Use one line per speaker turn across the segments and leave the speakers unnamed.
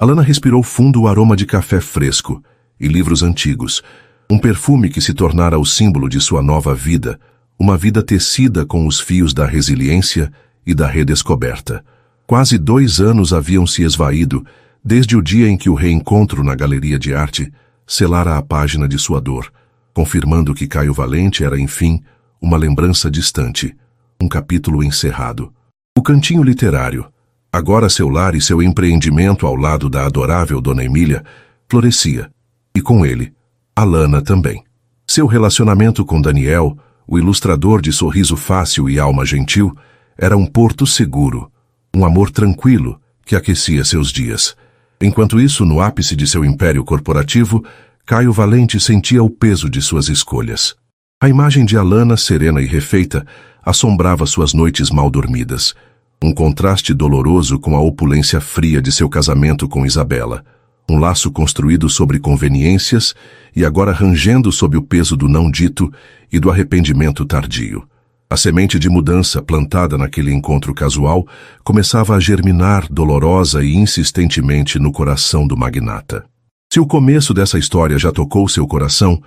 Alana respirou fundo o aroma de café fresco e livros antigos, um perfume que se tornara o símbolo de sua nova vida, uma vida tecida com os fios da resiliência e da redescoberta. Quase 2 anos haviam se esvaído desde o dia em que o reencontro na galeria de arte selara a página de sua dor, confirmando que Caio Valente era, enfim, uma lembrança distante, um capítulo encerrado. O cantinho literário, agora seu lar e seu empreendimento ao lado da adorável Dona Emília, florescia, e com ele, Alana também. Seu relacionamento com Daniel, o ilustrador de sorriso fácil e alma gentil, era um porto seguro, um amor tranquilo que aquecia seus dias. Enquanto isso, no ápice de seu império corporativo, Caio Valente sentia o peso de suas escolhas. A imagem de Alana, serena e refeita, assombrava suas noites mal dormidas, um contraste doloroso com a opulência fria de seu casamento com Isabela, um laço construído sobre conveniências e agora rangendo sob o peso do não dito e do arrependimento tardio. A semente de mudança plantada naquele encontro casual começava a germinar dolorosa e insistentemente no coração do magnata. Se o começo dessa história já tocou seu coração,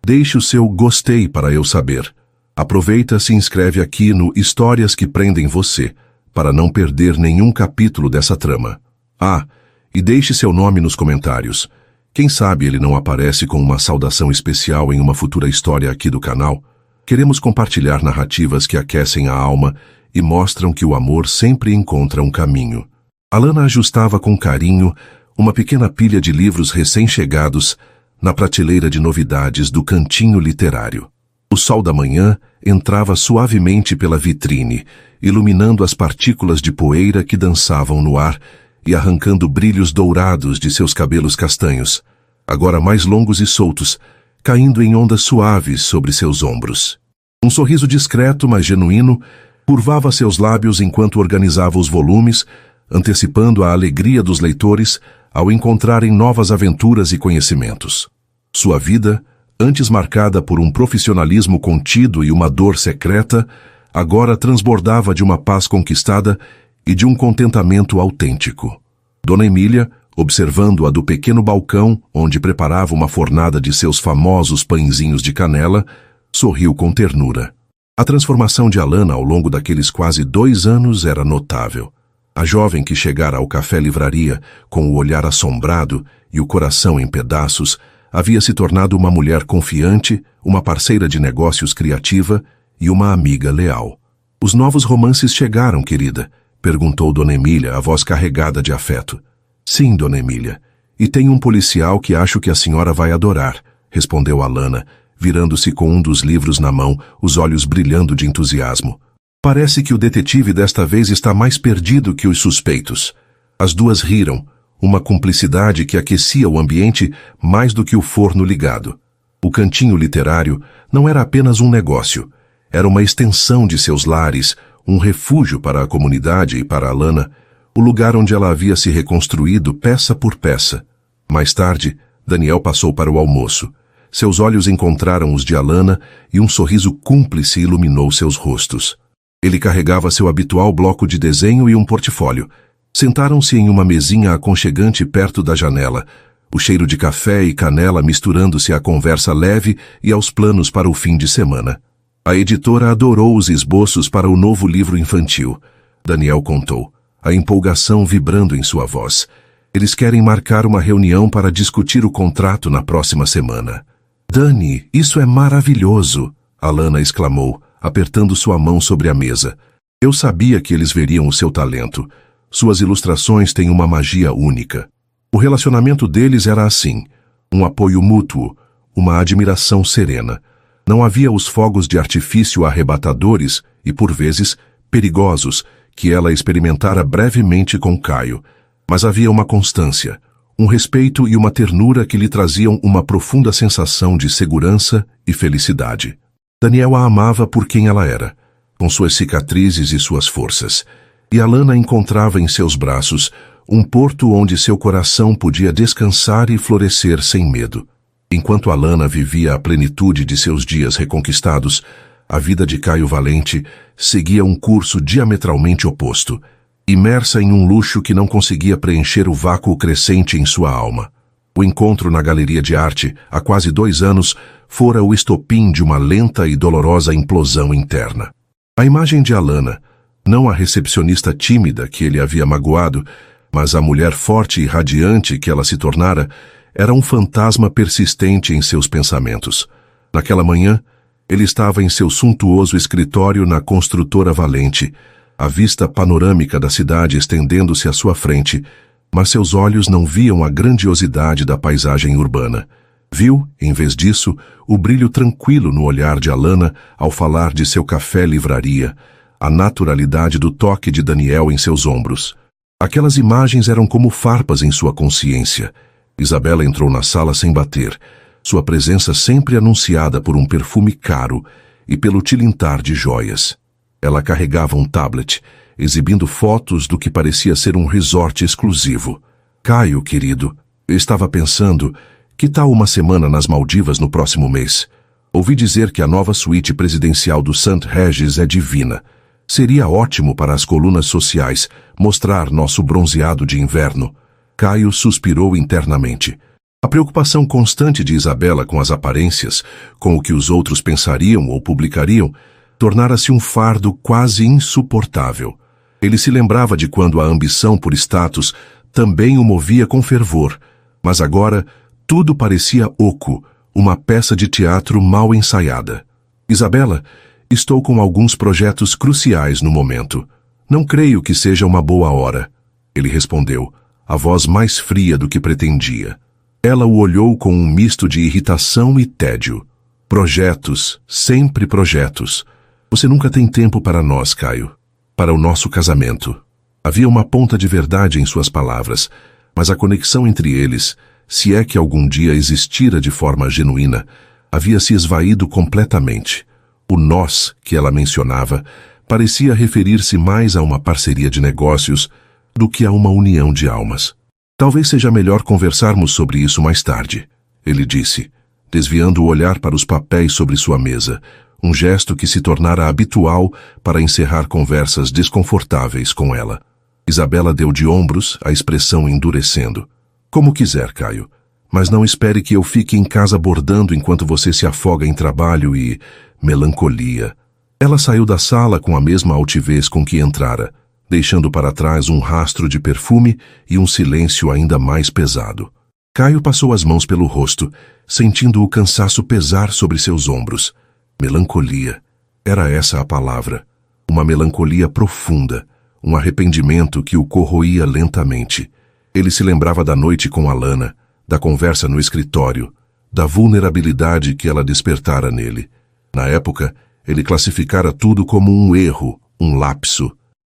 deixe o seu gostei para eu saber. Aproveita e se inscreve aqui no Histórias que Prendem Você, para não perder nenhum capítulo dessa trama. Ah, e deixe seu nome nos comentários. Quem sabe ele não aparece com uma saudação especial em uma futura história aqui do canal. Queremos compartilhar narrativas que aquecem a alma e mostram que o amor sempre encontra um caminho. Alana ajustava com carinho uma pequena pilha de livros recém-chegados na prateleira de novidades do cantinho literário. O sol da manhã entrava suavemente pela vitrine, iluminando as partículas de poeira que dançavam no ar e arrancando brilhos dourados de seus cabelos castanhos, agora mais longos e soltos, caindo em ondas suaves sobre seus ombros. Um sorriso discreto, mas genuíno, curvava seus lábios enquanto organizava os volumes, antecipando a alegria dos leitores ao encontrarem novas aventuras e conhecimentos. Sua vida, antes marcada por um profissionalismo contido e uma dor secreta, agora transbordava de uma paz conquistada e de um contentamento autêntico. Dona Emília, observando-a do pequeno balcão onde preparava uma fornada de seus famosos pãezinhos de canela, sorriu com ternura. A transformação de Alana ao longo daqueles quase 2 anos era notável. A jovem que chegara ao café-livraria com o olhar assombrado e o coração em pedaços havia se tornado uma mulher confiante, uma parceira de negócios criativa e uma amiga leal. "Os novos romances chegaram, querida?" perguntou Dona Emília, a voz carregada de afeto. "Sim, Dona Emília, e tem um policial que acho que a senhora vai adorar", respondeu Alana, virando-se com um dos livros na mão, os olhos brilhando de entusiasmo. "Parece que o detetive desta vez está mais perdido que os suspeitos." As duas riram, uma cumplicidade que aquecia o ambiente mais do que o forno ligado. O cantinho literário não era apenas um negócio, era uma extensão de seus lares, um refúgio para a comunidade e para Alana, o lugar onde ela havia se reconstruído peça por peça. Mais tarde, Daniel passou para o almoço. Seus olhos encontraram os de Alana e um sorriso cúmplice iluminou seus rostos. Ele carregava seu habitual bloco de desenho e um portfólio. Sentaram-se em uma mesinha aconchegante perto da janela, o cheiro de café e canela misturando-se à conversa leve e aos planos para o fim de semana. A editora adorou os esboços para o novo livro infantil. Daniel contou, a empolgação vibrando em sua voz. "Eles querem marcar uma reunião para discutir o contrato na próxima semana." "Dani, isso é maravilhoso!" Alana exclamou, apertando sua mão sobre a mesa. "Eu sabia que eles veriam o seu talento. Suas ilustrações têm uma magia única." O relacionamento deles era assim, um apoio mútuo, uma admiração serena. Não havia os fogos de artifício arrebatadores e, por vezes, perigosos, que ela experimentara brevemente com Caio, mas havia uma constância, um respeito e uma ternura que lhe traziam uma profunda sensação de segurança e felicidade. Daniel a amava por quem ela era, com suas cicatrizes e suas forças, e Alana encontrava em seus braços um porto onde seu coração podia descansar e florescer sem medo. Enquanto Alana vivia a plenitude de seus dias reconquistados, a vida de Caio Valente seguia um curso diametralmente oposto. imersa em um luxo que não conseguia preencher o vácuo crescente em sua alma. O encontro na galeria de arte, há quase 2 anos, fora o estopim de uma lenta e dolorosa implosão interna. A imagem de Alana, não a recepcionista tímida que ele havia magoado, mas a mulher forte e radiante que ela se tornara, era um fantasma persistente em seus pensamentos. Naquela manhã, ele estava em seu suntuoso escritório na construtora Valente, a vista panorâmica da cidade estendendo-se à sua frente, mas seus olhos não viam a grandiosidade da paisagem urbana. Viu, em vez disso, o brilho tranquilo no olhar de Alana ao falar de seu café-livraria, a naturalidade do toque de Daniel em seus ombros. Aquelas imagens eram como farpas em sua consciência. Isabela entrou na sala sem bater, sua presença sempre anunciada por um perfume caro e pelo tilintar de joias. Ela carregava um tablet, exibindo fotos do que parecia ser um resort exclusivo. Caio, querido, eu estava pensando, que tal uma semana nas Maldivas no próximo mês? Ouvi dizer que a nova suíte presidencial do St. Regis é divina. Seria ótimo para as colunas sociais mostrar nosso bronzeado de inverno. Caio suspirou internamente. A preocupação constante de Isabela com as aparências, com o que os outros pensariam ou publicariam, tornara-se um fardo quase insuportável. Ele se lembrava de quando a ambição por status também o movia com fervor, mas agora tudo parecia oco, uma peça de teatro mal ensaiada. Isabela, estou com alguns projetos cruciais no momento. Não creio que seja uma boa hora. Ele respondeu, a voz mais fria do que pretendia. Ela o olhou com um misto de irritação e tédio. Projetos, sempre projetos. Você nunca tem tempo para nós, Caio. Para o nosso casamento. Havia uma ponta de verdade em suas palavras, mas a conexão entre eles, se é que algum dia existira de forma genuína, havia se esvaído completamente. O nós que ela mencionava parecia referir-se mais a uma parceria de negócios do que a uma união de almas. Talvez seja melhor conversarmos sobre isso mais tarde, ele disse, desviando o olhar para os papéis sobre sua mesa, um gesto que se tornara habitual para encerrar conversas desconfortáveis com ela. Isabela deu de ombros, a expressão endurecendo. Como quiser, Caio, mas não espere que eu fique em casa bordando enquanto você se afoga em trabalho e melancolia. Ela saiu da sala com a mesma altivez com que entrara, deixando para trás um rastro de perfume e um silêncio ainda mais pesado. Caio passou as mãos pelo rosto, sentindo o cansaço pesar sobre seus ombros. Melancolia. Era essa a palavra. Uma melancolia profunda, um arrependimento que o corroía lentamente. Ele se lembrava da noite com Alana, da conversa no escritório, da vulnerabilidade que ela despertara nele. Na época, ele classificara tudo como um erro, um lapso.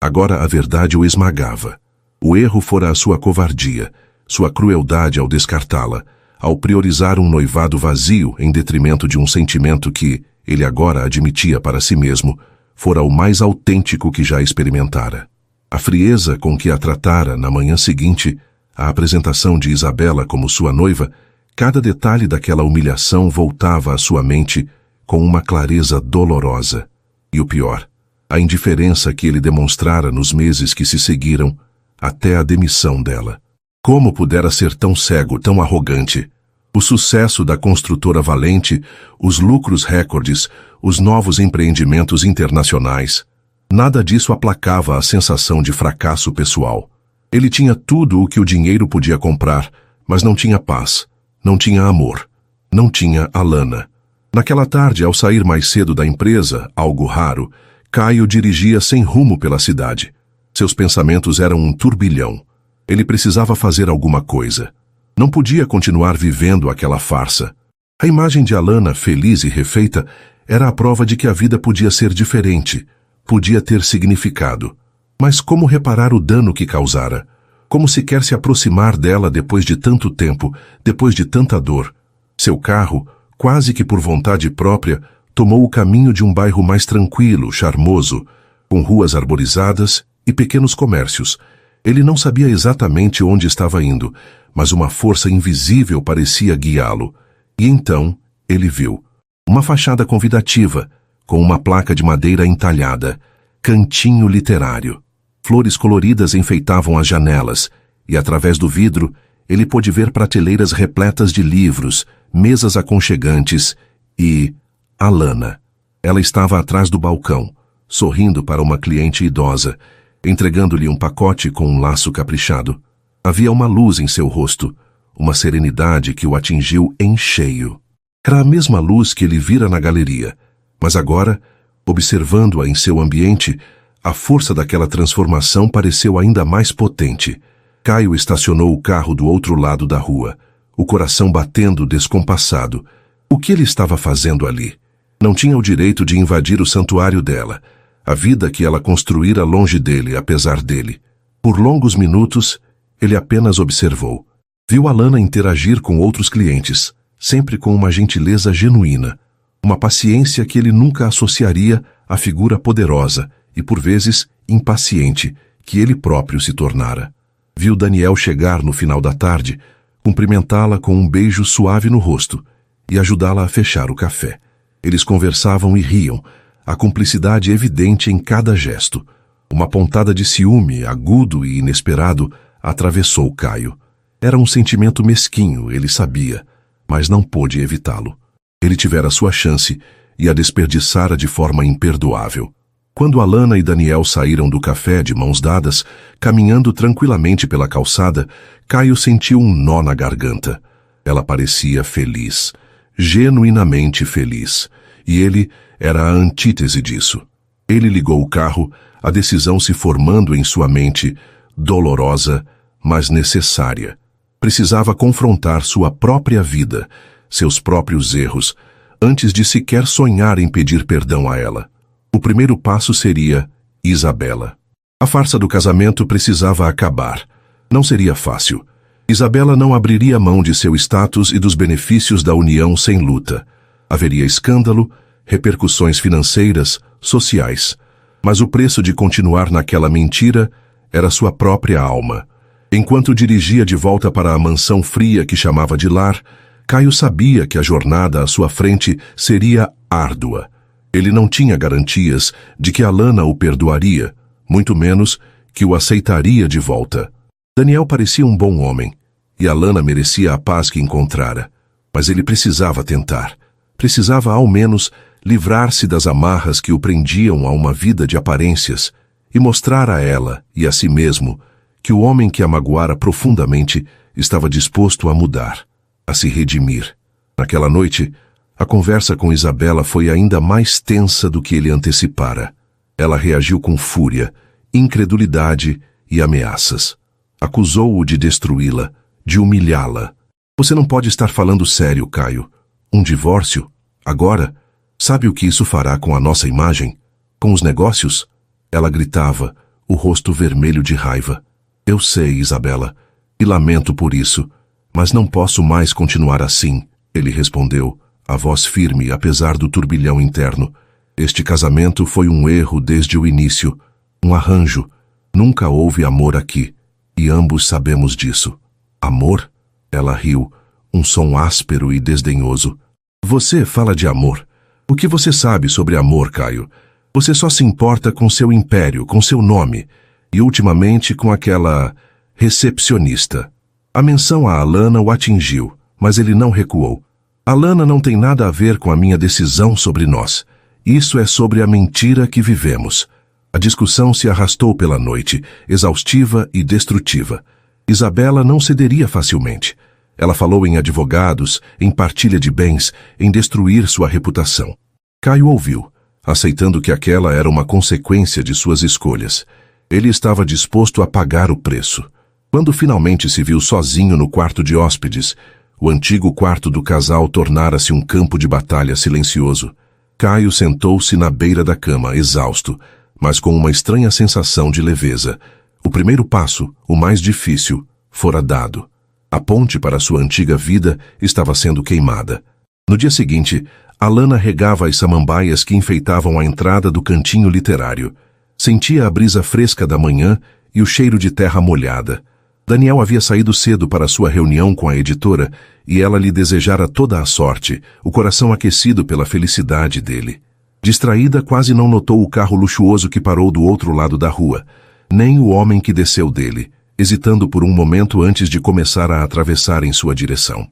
Agora a verdade o esmagava. O erro fora a sua covardia, sua crueldade ao descartá-la, ao priorizar um noivado vazio em detrimento de um sentimento que, ele agora admitia para si mesmo, fora o mais autêntico que já experimentara. A frieza com que a tratara na manhã seguinte, a apresentação de Isabela como sua noiva, cada detalhe daquela humilhação voltava à sua mente com uma clareza dolorosa. E o pior, a indiferença que ele demonstrara nos meses que se seguiram, até a demissão dela. Como pudera ser tão cego, tão arrogante? O sucesso da construtora Valente, os lucros recordes, os novos empreendimentos internacionais. Nada disso aplacava a sensação de fracasso pessoal. Ele tinha tudo o que o dinheiro podia comprar, mas não tinha paz, não tinha amor, não tinha Alana. Naquela tarde, ao sair mais cedo da empresa, algo raro, Caio dirigia sem rumo pela cidade. Seus pensamentos eram um turbilhão. Ele precisava fazer alguma coisa. Não podia continuar vivendo aquela farsa. A imagem de Alana, feliz e refeita, era a prova de que a vida podia ser diferente, podia ter significado. Mas como reparar o dano que causara? Como sequer se aproximar dela depois de tanto tempo, depois de tanta dor? Seu carro, quase que por vontade própria, tomou o caminho de um bairro mais tranquilo, charmoso, com ruas arborizadas e pequenos comércios. Ele não sabia exatamente onde estava indo, mas uma força invisível parecia guiá-lo. E então ele viu uma fachada convidativa, com uma placa de madeira entalhada, Cantinho Literário. Flores coloridas enfeitavam as janelas, e através do vidro ele pôde ver prateleiras repletas de livros, mesas aconchegantes e Alana. Ela estava atrás do balcão, sorrindo para uma cliente idosa, entregando-lhe um pacote com um laço caprichado. Havia uma luz em seu rosto, uma serenidade que o atingiu em cheio. Era a mesma luz que ele vira na galeria, mas agora, observando-a em seu ambiente, a força daquela transformação pareceu ainda mais potente. Caio estacionou o carro do outro lado da rua, o coração batendo descompassado. O que ele estava fazendo ali? Não tinha o direito de invadir o santuário dela, a vida que ela construíra longe dele, apesar dele. Por longos minutos, ele apenas observou. Viu Alana interagir com outros clientes, sempre com uma gentileza genuína, uma paciência que ele nunca associaria à figura poderosa e, por vezes, impaciente que ele próprio se tornara. Viu Daniel chegar no final da tarde, cumprimentá-la com um beijo suave no rosto e ajudá-la a fechar o café. Eles conversavam e riam, a cumplicidade evidente em cada gesto. Uma pontada de ciúme, agudo e inesperado, atravessou Caio. Era um sentimento mesquinho, ele sabia, mas não pôde evitá-lo. Ele tivera sua chance e a desperdiçara de forma imperdoável. Quando Alana e Daniel saíram do café de mãos dadas, caminhando tranquilamente pela calçada, Caio sentiu um nó na garganta. Ela parecia feliz, genuinamente feliz, e ele era a antítese disso. Ele ligou o carro, a decisão se formando em sua mente, dolorosa, mas necessária. Precisava confrontar sua própria vida, seus próprios erros, antes de sequer sonhar em pedir perdão a ela. O primeiro passo seria Isabela. A farsa do casamento precisava acabar. Não seria fácil. Isabela não abriria mão de seu status e dos benefícios da união sem luta. Haveria escândalo, repercussões financeiras, sociais. Mas o preço de continuar naquela mentira era sua própria alma. Enquanto dirigia de volta para a mansão fria que chamava de lar, Caio sabia que a jornada à sua frente seria árdua. Ele não tinha garantias de que Alana o perdoaria, muito menos que o aceitaria de volta. Daniel parecia um bom homem, e Alana merecia a paz que encontrara. Mas ele precisava tentar. Precisava, ao menos, livrar-se das amarras que o prendiam a uma vida de aparências e mostrar a ela e a si mesmo que o homem que a magoara profundamente estava disposto a mudar, a se redimir. Naquela noite, a conversa com Isabela foi ainda mais tensa do que ele antecipara. Ela reagiu com fúria, incredulidade e ameaças. Acusou-o de destruí-la, de humilhá-la. Você não pode estar falando sério, Caio. Um divórcio? Agora? Sabe o que isso fará com a nossa imagem? Com os negócios? Ela gritava, o rosto vermelho de raiva. Eu sei, Isabela, e lamento por isso, mas não posso mais continuar assim, ele respondeu, a voz firme apesar do turbilhão interno. Este casamento foi um erro desde o início, um arranjo. Nunca houve amor aqui, e ambos sabemos disso. Amor? Ela riu, um som áspero e desdenhoso. Você fala de amor. O que você sabe sobre amor, Caio? Você só se importa com seu império, com seu nome, e ultimamente com aquela recepcionista. A menção a Alana o atingiu, mas ele não recuou. Alana não tem nada a ver com a minha decisão sobre nós. Isso é sobre a mentira que vivemos. A discussão se arrastou pela noite, exaustiva e destrutiva. Isabela não cederia facilmente. Ela falou em advogados, em partilha de bens, em destruir sua reputação. Caio ouviu, aceitando que aquela era uma consequência de suas escolhas. Ele estava disposto a pagar o preço. Quando finalmente se viu sozinho no quarto de hóspedes, o antigo quarto do casal tornara-se um campo de batalha silencioso. Caio sentou-se na beira da cama, exausto, mas com uma estranha sensação de leveza. O primeiro passo, o mais difícil, fora dado. A ponte para sua antiga vida estava sendo queimada. No dia seguinte, Alana regava as samambaias que enfeitavam a entrada do cantinho literário. Sentia a brisa fresca da manhã e o cheiro de terra molhada. Daniel havia saído cedo para sua reunião com a editora e ela lhe desejara toda a sorte, o coração aquecido pela felicidade dele. Distraída, quase não notou o carro luxuoso que parou do outro lado da rua. nem o homem que desceu dele, hesitando por um momento antes de começar a atravessar em sua direção.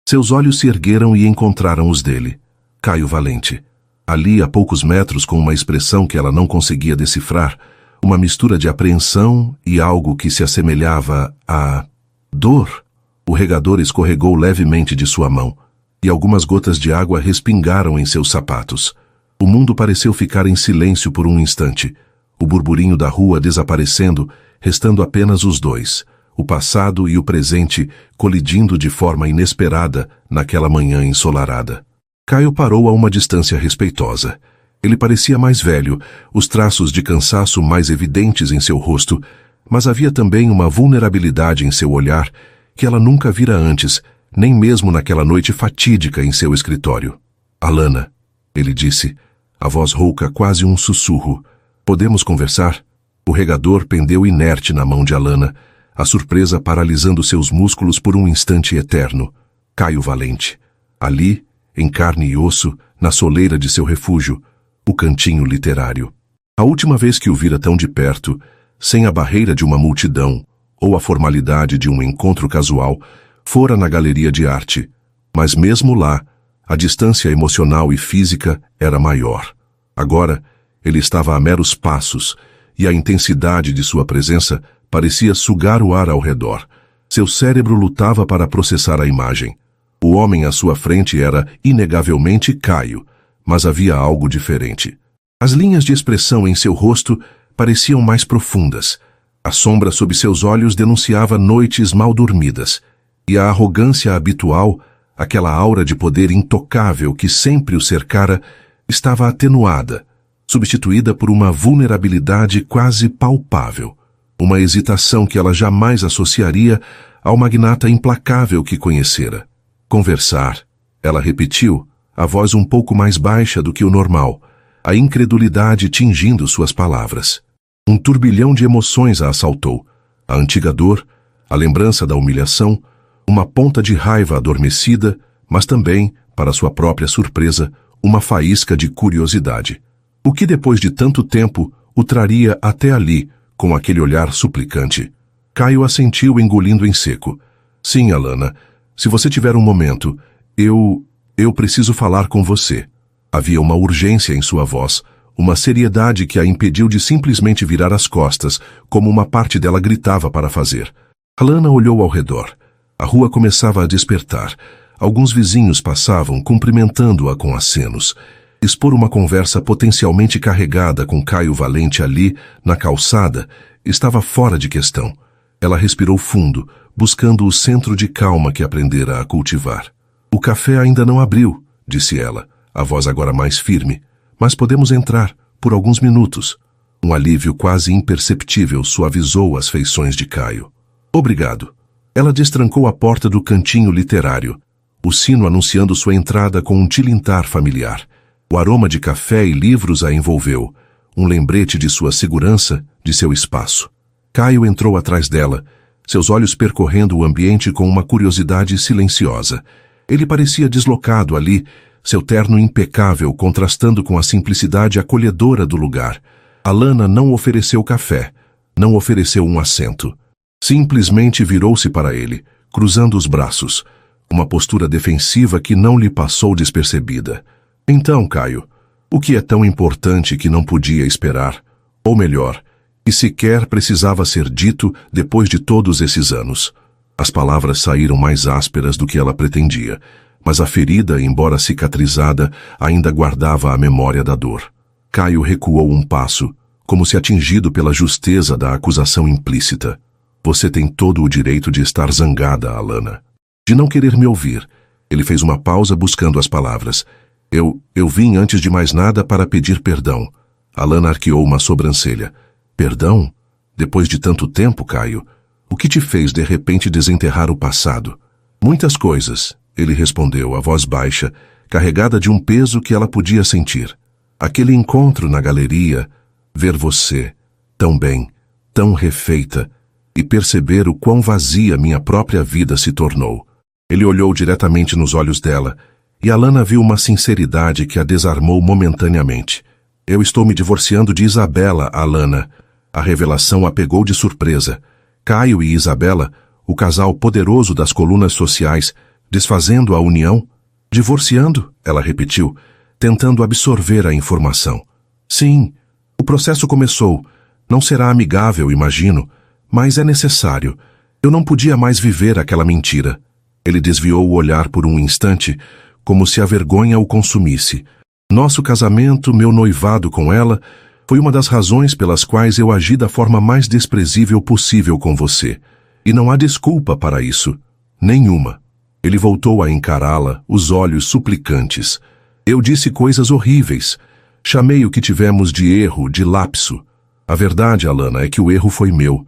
Seus olhos se ergueram e encontraram os dele. Caio Valente. Ali, a poucos metros, com uma expressão que ela não conseguia decifrar, uma mistura de apreensão e algo que se assemelhava a dor. O regador escorregou levemente de sua mão, e algumas gotas de água respingaram em seus sapatos. O mundo pareceu ficar em silêncio por um instante, o burburinho da rua desaparecendo, restando apenas os dois, o passado e o presente colidindo de forma inesperada naquela manhã ensolarada. Caio parou a uma distância respeitosa. Ele parecia mais velho, os traços de cansaço mais evidentes em seu rosto, mas havia também uma vulnerabilidade em seu olhar que ela nunca vira antes, nem mesmo naquela noite fatídica em seu escritório. "Alana", ele disse, a voz rouca quase um sussurro. "Podemos conversar?" O regador pendeu inerte na mão de Alana, a surpresa paralisando seus músculos por um instante eterno. Caio Valente. Ali, em carne e osso, na soleira de seu refúgio, o cantinho literário. A última vez que o vira tão de perto, sem a barreira de uma multidão, ou a formalidade de um encontro casual, fora na galeria de arte. Mas mesmo lá, a distância emocional e física era maior. Agora, ele estava a meros passos, e a intensidade de sua presença parecia sugar o ar ao redor. Seu cérebro lutava para processar a imagem. O homem à sua frente era, inegavelmente, Caio, mas havia algo diferente. As linhas de expressão em seu rosto pareciam mais profundas. A sombra sob seus olhos denunciava noites mal dormidas, e a arrogância habitual, aquela aura de poder intocável que sempre o cercara, estava atenuada, substituída por uma vulnerabilidade quase palpável, uma hesitação que ela jamais associaria ao magnata implacável que conhecera. "Conversar", ela repetiu, a voz um pouco mais baixa do que o normal, a incredulidade tingindo suas palavras. Um turbilhão de emoções a assaltou, a antiga dor, a lembrança da humilhação, uma ponta de raiva adormecida, mas também, para sua própria surpresa, uma faísca de curiosidade. O que depois de tanto tempo o traria até ali, com aquele olhar suplicante? Caio assentiu, engolindo em seco. "Sim, Alana, se você tiver um momento, eu preciso falar com você." Havia uma urgência em sua voz, uma seriedade que a impediu de simplesmente virar as costas, como uma parte dela gritava para fazer. Alana olhou ao redor. A rua começava a despertar. Alguns vizinhos passavam, cumprimentando-a com acenos. Expor uma conversa potencialmente carregada com Caio Valente ali, na calçada, estava fora de questão. Ela respirou fundo, buscando o centro de calma que aprendera a cultivar. "O café ainda não abriu", disse ela, a voz agora mais firme. "Mas podemos entrar, por alguns minutos." Um alívio quase imperceptível suavizou as feições de Caio. "Obrigado." Ela destrancou a porta do cantinho literário, o sino anunciando sua entrada com um tilintar familiar. O aroma de café e livros a envolveu, um lembrete de sua segurança, de seu espaço. Caio entrou atrás dela, seus olhos percorrendo o ambiente com uma curiosidade silenciosa. Ele parecia deslocado ali, seu terno impecável contrastando com a simplicidade acolhedora do lugar. Alana não ofereceu café, não ofereceu um assento. Simplesmente virou-se para ele, cruzando os braços, uma postura defensiva que não lhe passou despercebida. "Então, Caio, o que é tão importante que não podia esperar? Ou melhor, que sequer precisava ser dito depois de todos esses anos?" As palavras saíram mais ásperas do que ela pretendia, mas a ferida, embora cicatrizada, ainda guardava a memória da dor. Caio recuou um passo, como se atingido pela justeza da acusação implícita. "Você tem todo o direito de estar zangada, Alana. De não querer me ouvir." Ele fez uma pausa buscando as palavras. Eu vim antes de mais nada para pedir perdão." Alana arqueou uma sobrancelha. "Perdão? Depois de tanto tempo, Caio? O que te fez de repente desenterrar o passado?" "Muitas coisas", ele respondeu, a voz baixa, carregada de um peso que ela podia sentir. "Aquele encontro na galeria, ver você, tão bem, tão refeita, e perceber o quão vazia minha própria vida se tornou." Ele olhou diretamente nos olhos dela, e Alana viu uma sinceridade que a desarmou momentaneamente. "Eu estou me divorciando de Isabela, Alana." A revelação a pegou de surpresa. Caio e Isabela, o casal poderoso das colunas sociais, desfazendo a união? Divorciando, ela repetiu, tentando absorver a informação. Sim, o processo começou. Não será amigável, imagino, mas é necessário. Eu não podia mais viver aquela mentira. Ele desviou o olhar por um instante, como se a vergonha o consumisse. Nosso casamento, meu noivado com ela, foi uma das razões pelas quais eu agi da forma mais desprezível possível com você. E não há desculpa para isso. Nenhuma. Ele voltou a encará-la, os olhos suplicantes. Eu disse coisas horríveis. Chamei o que tivemos de erro, de lapso. A verdade, Alana, é que o erro foi meu.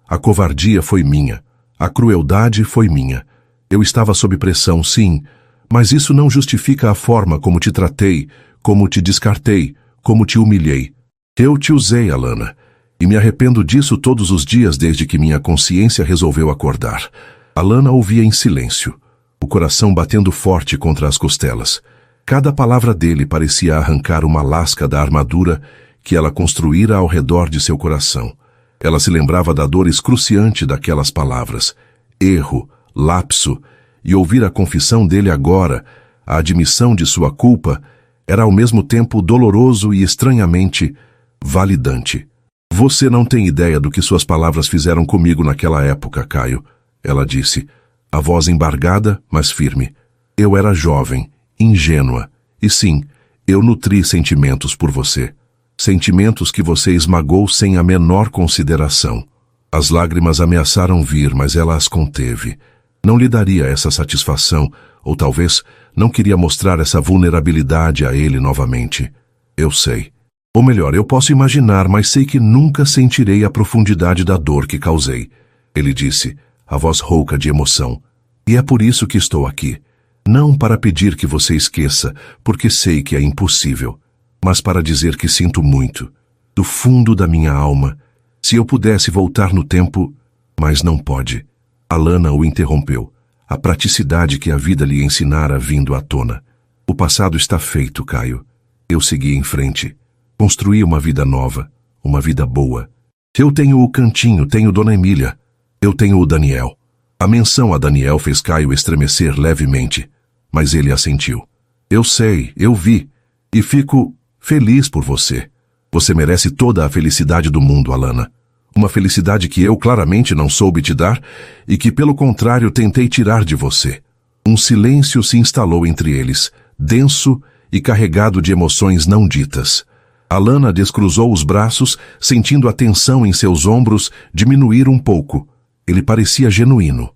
A covardia foi minha. A crueldade foi minha. Eu estava sob pressão, sim, mas isso não justifica a forma como te tratei, como te descartei, como te humilhei. Eu te usei, Alana, e me arrependo disso todos os dias desde que minha consciência resolveu acordar. Alana ouvia em silêncio, o coração batendo forte contra as costelas. Cada palavra dele parecia arrancar uma lasca da armadura que ela construíra ao redor de seu coração. Ela se lembrava da dor excruciante daquelas palavras. Erro, lapso, e ouvir a confissão dele agora, a admissão de sua culpa, era ao mesmo tempo doloroso e estranhamente validante. Você não tem ideia do que suas palavras fizeram comigo naquela época, Caio, ela disse, a voz embargada, mas firme. Eu era jovem, ingênua, e sim, eu nutri sentimentos por você. Sentimentos que você esmagou sem a menor consideração. As lágrimas ameaçaram vir, mas ela as conteve. Não lhe daria essa satisfação, ou talvez não queria mostrar essa vulnerabilidade a ele novamente. Eu sei. Ou melhor, eu posso imaginar, mas sei que nunca sentirei a profundidade da dor que causei. Ele disse, a voz rouca de emoção. E é por isso que estou aqui. Não para pedir que você esqueça, porque sei que é impossível, mas para dizer que sinto muito, do fundo da minha alma. Se eu pudesse voltar no tempo, mas não pode. Alana o interrompeu. A praticidade que a vida lhe ensinara vindo à tona. O passado está feito, Caio. Eu segui em frente. Construí uma vida nova, uma vida boa. Eu tenho o Cantinho, tenho Dona Emília. Eu tenho o Daniel. A menção a Daniel fez Caio estremecer levemente, mas ele assentiu. Eu sei, eu vi, e fico feliz por você. Você merece toda a felicidade do mundo, Alana. Uma felicidade que eu claramente não soube te dar e que, pelo contrário, tentei tirar de você. Um silêncio se instalou entre eles, denso e carregado de emoções não ditas. Alana descruzou os braços, sentindo a tensão em seus ombros diminuir um pouco. Ele parecia genuíno.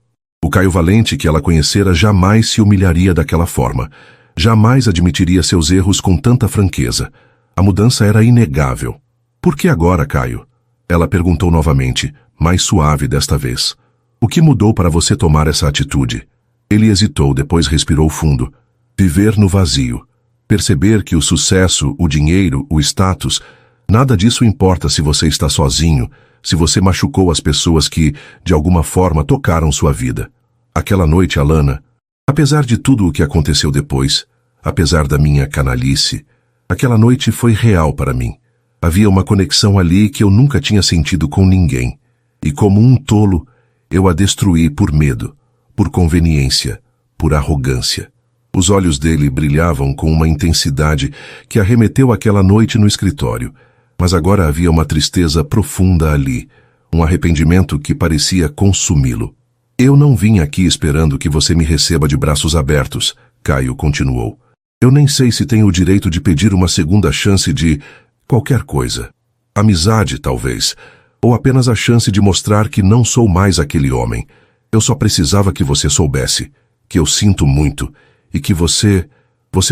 O Caio Valente que ela conhecera jamais se humilharia daquela forma. Jamais admitiria seus erros com tanta franqueza. A mudança era inegável. Por que agora, Caio? Ela perguntou novamente, mais suave desta vez. O que mudou para você tomar essa atitude? Ele hesitou, depois respirou fundo. Viver no vazio. Perceber que o sucesso, o dinheiro, o status, nada disso importa se você está sozinho, se você machucou as pessoas que, de alguma forma, tocaram sua vida. Aquela noite, Alana, apesar de tudo o que aconteceu depois, apesar da minha canalice, aquela noite foi real para mim. Havia uma conexão ali que eu nunca tinha sentido com ninguém. E como um tolo, eu a destruí por medo, por conveniência, por arrogância. Os olhos dele brilhavam com uma intensidade que arremeteu aquela noite no escritório, mas agora havia uma tristeza profunda ali, um arrependimento que parecia consumi-lo. Eu não vim aqui esperando que você me receba de braços abertos, Caio continuou. Eu nem sei se tenho o direito de pedir uma segunda chance de qualquer coisa. Amizade, talvez, ou apenas a chance de mostrar que não sou mais aquele homem. Eu só precisava que você soubesse, que eu sinto muito, e que você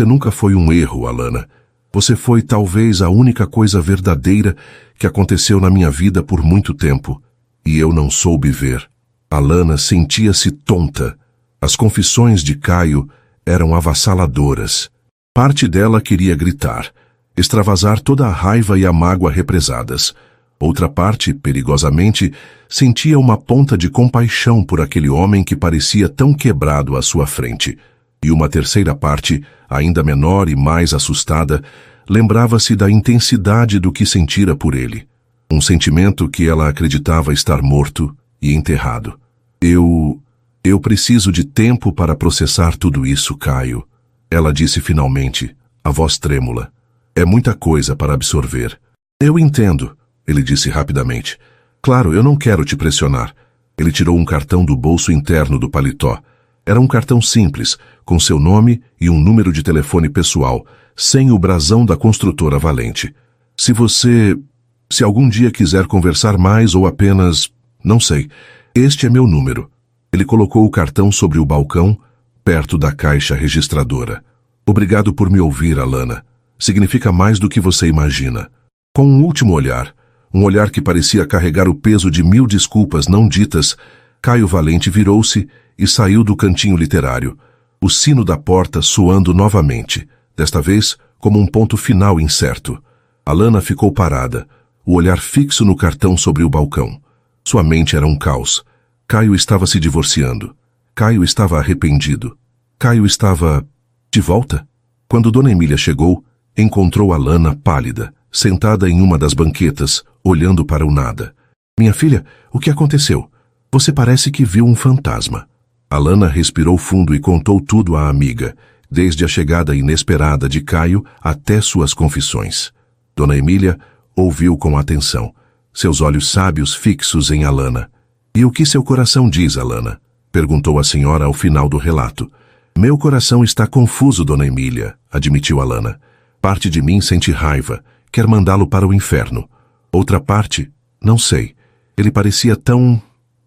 nunca foi um erro, Alana. Você foi talvez a única coisa verdadeira que aconteceu na minha vida por muito tempo, e eu não soube ver. Alana sentia-se tonta. As confissões de Caio eram avassaladoras. Parte dela queria gritar, extravasar toda a raiva e a mágoa represadas. Outra parte, perigosamente, sentia uma ponta de compaixão por aquele homem que parecia tão quebrado à sua frente. E uma terceira parte, ainda menor e mais assustada, lembrava-se da intensidade do que sentira por ele. Um sentimento que ela acreditava estar morto e enterrado. Eu preciso de tempo para processar tudo isso, Caio. Ela disse finalmente, a voz trêmula. É muita coisa para absorver. Eu entendo, ele disse rapidamente. Claro, eu não quero te pressionar. Ele tirou um cartão do bolso interno do paletó. Era um cartão simples, com seu nome e um número de telefone pessoal, sem o brasão da construtora Valente. Se algum dia quiser conversar mais ou apenas... Não sei. Este é meu número. Ele colocou o cartão sobre o balcão, perto da caixa registradora. Obrigado por me ouvir, Alana. Significa mais do que você imagina. Com um último olhar, um olhar que parecia carregar o peso de 1000 desculpas não ditas, Caio Valente virou-se e saiu do cantinho literário, o sino da porta soando novamente, desta vez como um ponto final incerto. Alana ficou parada, o olhar fixo no cartão sobre o balcão. Sua mente era um caos. Caio estava se divorciando. Caio estava arrependido. Caio estava... de volta? Quando Dona Emília chegou, encontrou Alana pálida, sentada em uma das banquetas, olhando para o nada. Minha filha, o que aconteceu? Você parece que viu um fantasma. Alana respirou fundo e contou tudo à amiga, desde a chegada inesperada de Caio até suas confissões. Dona Emília ouviu com atenção, seus olhos sábios fixos em Alana. E o que seu coração diz, Alana? Perguntou a senhora ao final do relato. Meu coração está confuso, Dona Emília, admitiu Alana. Parte de mim sente raiva, quer mandá-lo para o inferno. Outra parte, não sei. Ele parecia tão...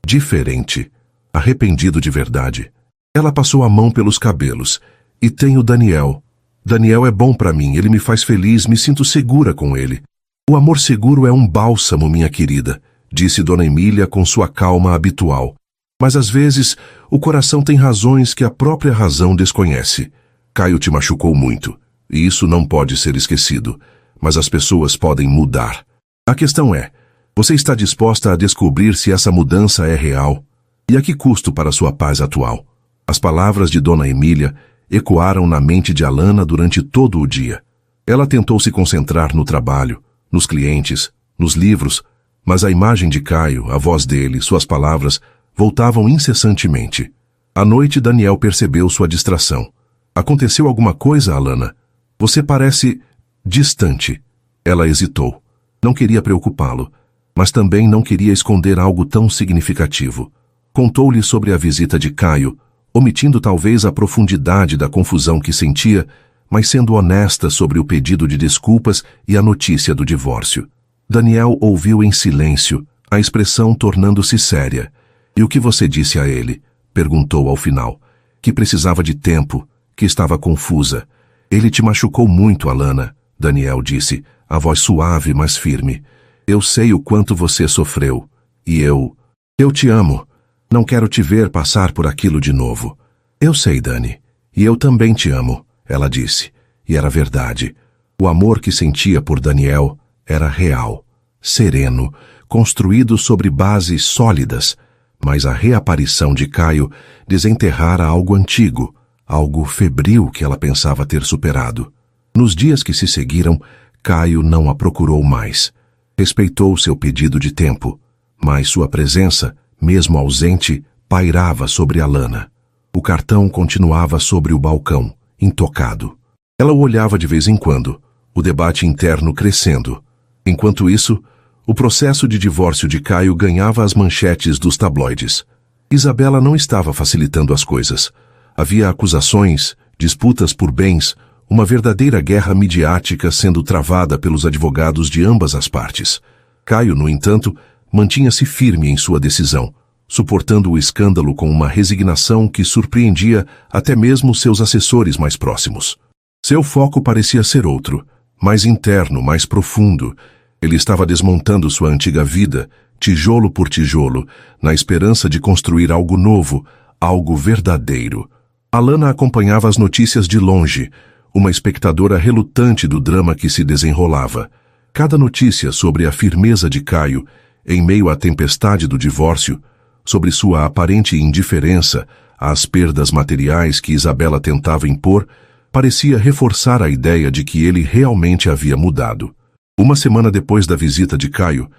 diferente. Arrependido de verdade. Ela passou a mão pelos cabelos. E tenho Daniel. Daniel é bom para mim, ele me faz feliz, me sinto segura com ele. O amor seguro é um bálsamo, minha querida, disse Dona Emília com sua calma habitual. Mas às vezes, o coração tem razões que a própria razão desconhece. Caio te machucou muito, e isso não pode ser esquecido. Mas as pessoas podem mudar. A questão é, você está disposta a descobrir se essa mudança é real? E a que custo para sua paz atual? As palavras de Dona Emília ecoaram na mente de Alana durante todo o dia. Ela tentou se concentrar no trabalho, nos clientes, nos livros, mas a imagem de Caio, a voz dele, suas palavras, voltavam incessantemente. À noite, Daniel percebeu sua distração. Aconteceu alguma coisa, Alana? Você parece distante. Ela hesitou. Não queria preocupá-lo, mas também não queria esconder algo tão significativo. Contou-lhe sobre a visita de Caio, omitindo talvez a profundidade da confusão que sentia, mas sendo honesta sobre o pedido de desculpas e a notícia do divórcio. Daniel ouviu em silêncio, a expressão tornando-se séria. E o que você disse a ele? Perguntou ao final. Que precisava de tempo, que estava confusa. Ele te machucou muito, Alana, Daniel disse, a voz suave, mas firme. Eu sei o quanto você sofreu. E eu te amo. Não quero te ver passar por aquilo de novo. Eu sei, Dani. E eu também te amo, ela disse. E era verdade. O amor que sentia por Daniel era real, sereno, construído sobre bases sólidas, mas a reaparição de Caio desenterrara algo antigo, algo febril que ela pensava ter superado. Nos dias que se seguiram, Caio não a procurou mais. Respeitou seu pedido de tempo, mas sua presença, mesmo ausente, pairava sobre Alana. O cartão continuava sobre o balcão, intocado. Ela o olhava de vez em quando, o debate interno crescendo. Enquanto isso, o processo de divórcio de Caio ganhava as manchetes dos tabloides. Isabela não estava facilitando as coisas. Havia acusações, disputas por bens, uma verdadeira guerra midiática sendo travada pelos advogados de ambas as partes. Caio, no entanto, mantinha-se firme em sua decisão, suportando o escândalo com uma resignação que surpreendia até mesmo seus assessores mais próximos. Seu foco parecia ser outro, mais interno, mais profundo. Ele estava desmontando sua antiga vida, tijolo por tijolo, na esperança de construir algo novo, algo verdadeiro. Alana acompanhava as notícias de longe, uma espectadora relutante do drama que se desenrolava. Cada notícia sobre a firmeza de Caio, em meio à tempestade do divórcio, sobre sua aparente indiferença às perdas materiais que Isabela tentava impor, parecia reforçar a ideia de que ele realmente havia mudado. Uma semana depois da visita de Caio,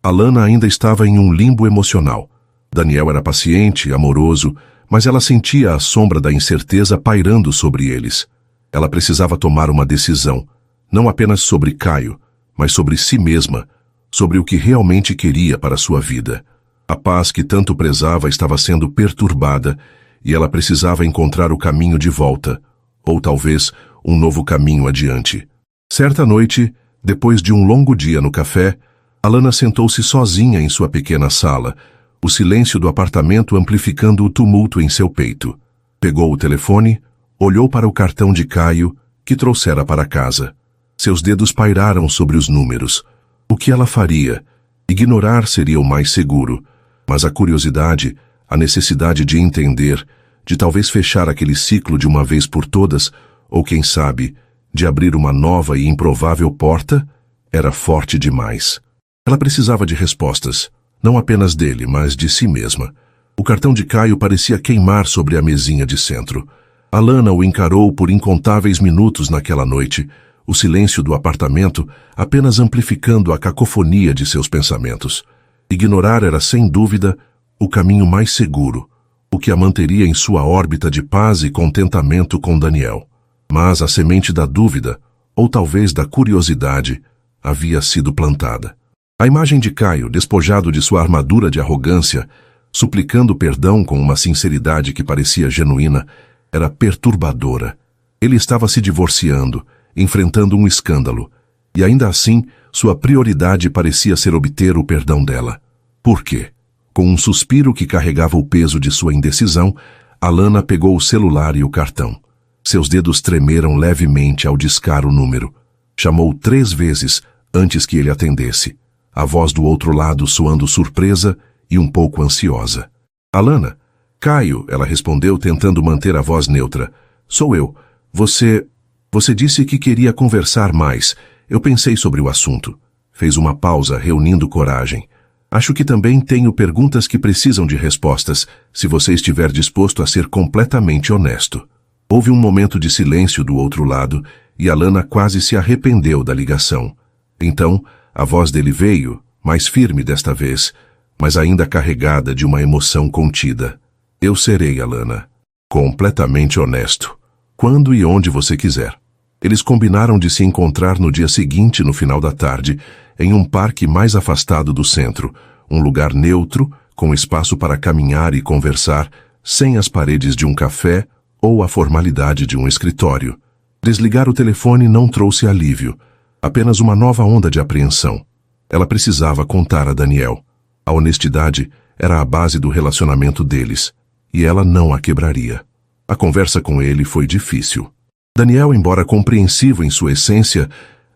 Alana ainda estava em um limbo emocional. Daniel era paciente, amoroso, mas ela sentia a sombra da incerteza pairando sobre eles. Ela precisava tomar uma decisão, não apenas sobre Caio, mas sobre si mesma, sobre o que realmente queria para sua vida. A paz que tanto prezava estava sendo perturbada e ela precisava encontrar o caminho de volta, ou talvez um novo caminho adiante. Certa noite, depois de um longo dia no café, Alana sentou-se sozinha em sua pequena sala, o silêncio do apartamento amplificando o tumulto em seu peito. Pegou o telefone, olhou para o cartão de Caio, que trouxera para casa. Seus dedos pairaram sobre os números. O que ela faria? Ignorar seria o mais seguro, mas a curiosidade, a necessidade de entender, de talvez fechar aquele ciclo de uma vez por todas, ou quem sabe, de abrir uma nova e improvável porta, era forte demais. Ela precisava de respostas, não apenas dele, mas de si mesma. O cartão de Caio parecia queimar sobre a mesinha de centro. Alana o encarou por incontáveis minutos naquela noite, o silêncio do apartamento apenas amplificando a cacofonia de seus pensamentos. Ignorar era, sem dúvida, o caminho mais seguro, o que a manteria em sua órbita de paz e contentamento com Daniel. Mas a semente da dúvida, ou talvez da curiosidade, havia sido plantada. A imagem de Caio, despojado de sua armadura de arrogância, suplicando perdão com uma sinceridade que parecia genuína, era perturbadora. Ele estava se divorciando, enfrentando um escândalo, e ainda assim, sua prioridade parecia ser obter o perdão dela. Por quê? Com um suspiro que carregava o peso de sua indecisão, Alana pegou o celular e o cartão. Seus dedos tremeram levemente ao discar o número. Chamou 3 vezes antes que ele atendesse, a voz do outro lado soando surpresa e um pouco ansiosa. Alana? Caio, ela respondeu tentando manter a voz neutra. Sou eu. Você disse que queria conversar mais. Eu pensei sobre o assunto. Fez uma pausa, reunindo coragem. Acho que também tenho perguntas que precisam de respostas, se você estiver disposto a ser completamente honesto. Houve um momento de silêncio do outro lado e Alana quase se arrependeu da ligação. Então, a voz dele veio, mais firme desta vez, mas ainda carregada de uma emoção contida. Eu serei, Alana. Completamente honesto. Quando e onde você quiser. Eles combinaram de se encontrar no dia seguinte, no final da tarde, em um parque mais afastado do centro, um lugar neutro, com espaço para caminhar e conversar, sem as paredes de um café ou a formalidade de um escritório. Desligar o telefone não trouxe alívio, apenas uma nova onda de apreensão. Ela precisava contar a Daniel. A honestidade era a base do relacionamento deles, e ela não a quebraria. A conversa com ele foi difícil. Daniel, embora compreensivo em sua essência,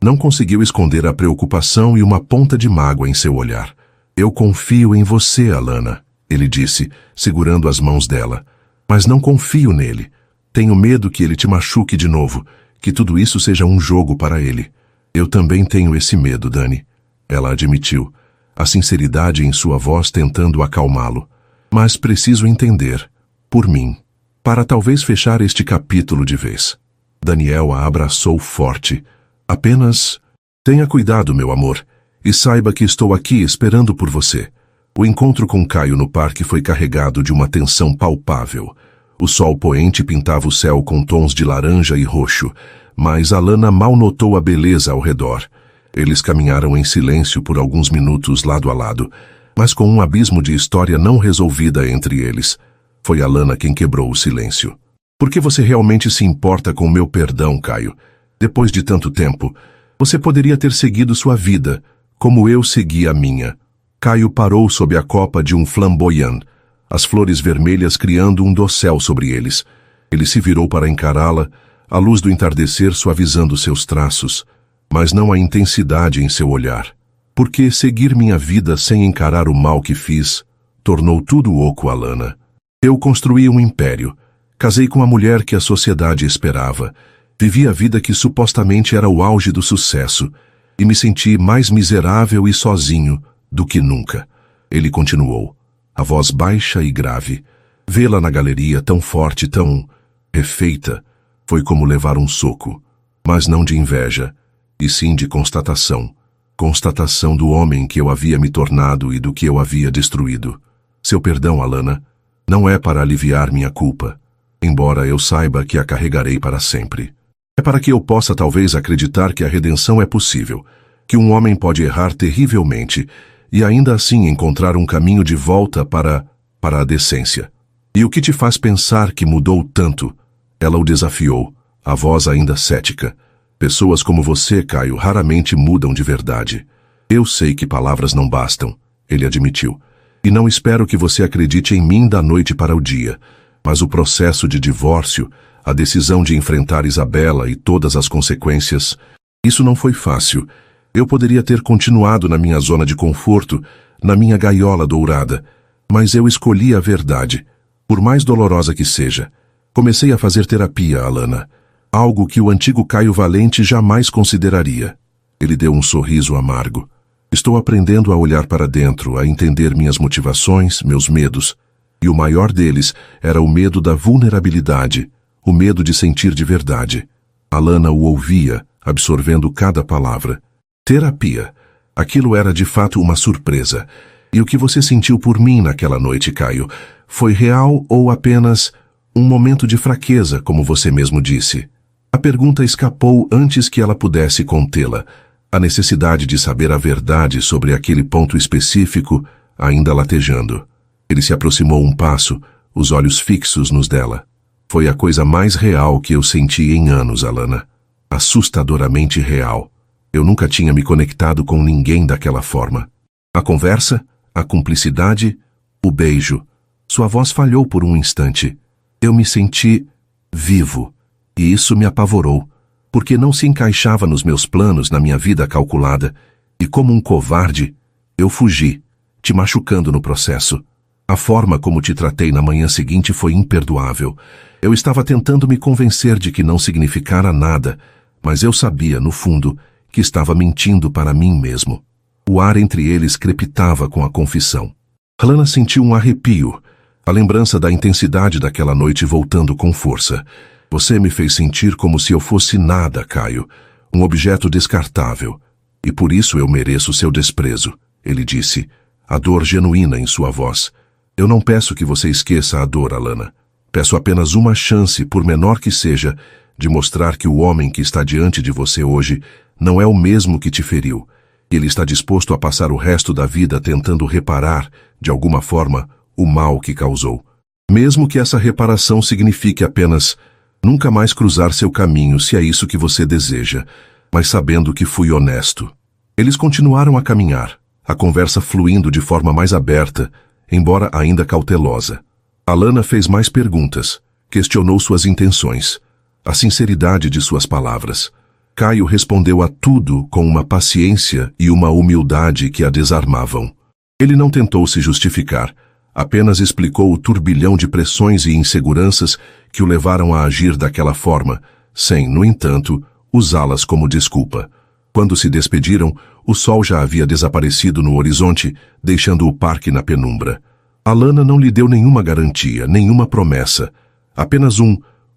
não conseguiu esconder a preocupação e uma ponta de mágoa em seu olhar. Eu confio em você, Alana, ele disse, segurando as mãos dela. Mas não confio nele. Tenho medo que ele te machuque de novo, que tudo isso seja um jogo para ele. Eu também tenho esse medo, Dani, ela admitiu, a sinceridade em sua voz tentando acalmá-lo. Mas preciso entender, por mim, para talvez fechar este capítulo de vez. Daniel a abraçou forte. Apenas, tenha cuidado, meu amor, e saiba que estou aqui esperando por você. O encontro com Caio no parque foi carregado de uma tensão palpável. O sol poente pintava o céu com tons de laranja e roxo, mas Alana mal notou a beleza ao redor. Eles caminharam em silêncio por alguns minutos lado a lado, mas com um abismo de história não resolvida entre eles. Foi Alana quem quebrou o silêncio. Por que você realmente se importa com meu perdão, Caio? Depois de tanto tempo, você poderia ter seguido sua vida, como eu segui a minha. Caio parou sob a copa de um flamboyant, as flores vermelhas criando um dossel sobre eles. Ele se virou para encará-la, a luz do entardecer suavizando seus traços, mas não a intensidade em seu olhar. Porque seguir minha vida sem encarar o mal que fiz tornou tudo oco, Alana. Eu construí um império, casei com a mulher que a sociedade esperava, vivi a vida que supostamente era o auge do sucesso, e me senti mais miserável e sozinho do que nunca. Ele continuou, a voz baixa e grave. Vê-la na galeria tão forte, tão refeita, foi como levar um soco, mas não de inveja, e sim de constatação. constatação do homem que eu havia me tornado e do que eu havia destruído. Seu perdão, Alana, não é para aliviar minha culpa, embora eu saiba que a carregarei para sempre. É para que eu possa talvez acreditar que a redenção é possível, que um homem pode errar terrivelmente e ainda assim encontrar um caminho de volta para a decência. E o que te faz pensar que mudou tanto? Ela o desafiou, a voz ainda cética. Pessoas como você, Caio, raramente mudam de verdade. Eu sei que palavras não bastam, ele admitiu. E não espero que você acredite em mim da noite para o dia. Mas o processo de divórcio, a decisão de enfrentar Isabela e todas as consequências, isso não foi fácil. Eu poderia ter continuado na minha zona de conforto, na minha gaiola dourada, mas eu escolhi a verdade, por mais dolorosa que seja. Comecei a fazer terapia, Alana, algo que o antigo Caio Valente jamais consideraria. Ele deu um sorriso amargo. Estou aprendendo a olhar para dentro, a entender minhas motivações, meus medos. E o maior deles era o medo da vulnerabilidade, o medo de sentir de verdade. Alana o ouvia, absorvendo cada palavra. Terapia. Aquilo era de fato uma surpresa. E o que você sentiu por mim naquela noite, Caio, foi real ou apenas um momento de fraqueza, como você mesmo disse? A pergunta escapou antes que ela pudesse contê-la. A necessidade de saber a verdade sobre aquele ponto específico ainda latejando. Ele se aproximou um passo, os olhos fixos nos dela. Foi a coisa mais real que eu senti em anos, Alana. Assustadoramente real. Eu nunca tinha me conectado com ninguém daquela forma. A conversa, a cumplicidade, o beijo. Sua voz falhou por um instante. Eu me senti vivo, e isso me apavorou, porque não se encaixava nos meus planos, na minha vida calculada, e como um covarde, eu fugi, te machucando no processo. A forma como te tratei na manhã seguinte foi imperdoável. Eu estava tentando me convencer de que não significara nada, mas eu sabia, no fundo, que estava mentindo para mim mesmo. O ar entre eles crepitava com a confissão. Alana sentiu um arrepio, a lembrança da intensidade daquela noite voltando com força. Você me fez sentir como se eu fosse nada, Caio, um objeto descartável. E por isso eu mereço seu desprezo, ele disse, a dor genuína em sua voz. Eu não peço que você esqueça a dor, Alana. Peço apenas uma chance, por menor que seja, de mostrar que o homem que está diante de você hoje não é o mesmo que te feriu. Ele está disposto a passar o resto da vida tentando reparar, de alguma forma, o mal que causou. Mesmo que essa reparação signifique apenas nunca mais cruzar seu caminho, se é isso que você deseja, mas sabendo que fui honesto. Eles continuaram a caminhar, a conversa fluindo de forma mais aberta, embora ainda cautelosa. Alana fez mais perguntas, questionou suas intenções, a sinceridade de suas palavras. Caio respondeu a tudo com uma paciência e uma humildade que a desarmavam. Ele não tentou se justificar, apenas explicou o turbilhão de pressões e inseguranças que o levaram a agir daquela forma, sem, no entanto, usá-las como desculpa. Quando se despediram, o sol já havia desaparecido no horizonte, deixando o parque na penumbra. Alana não lhe deu nenhuma garantia, nenhuma promessa, apenas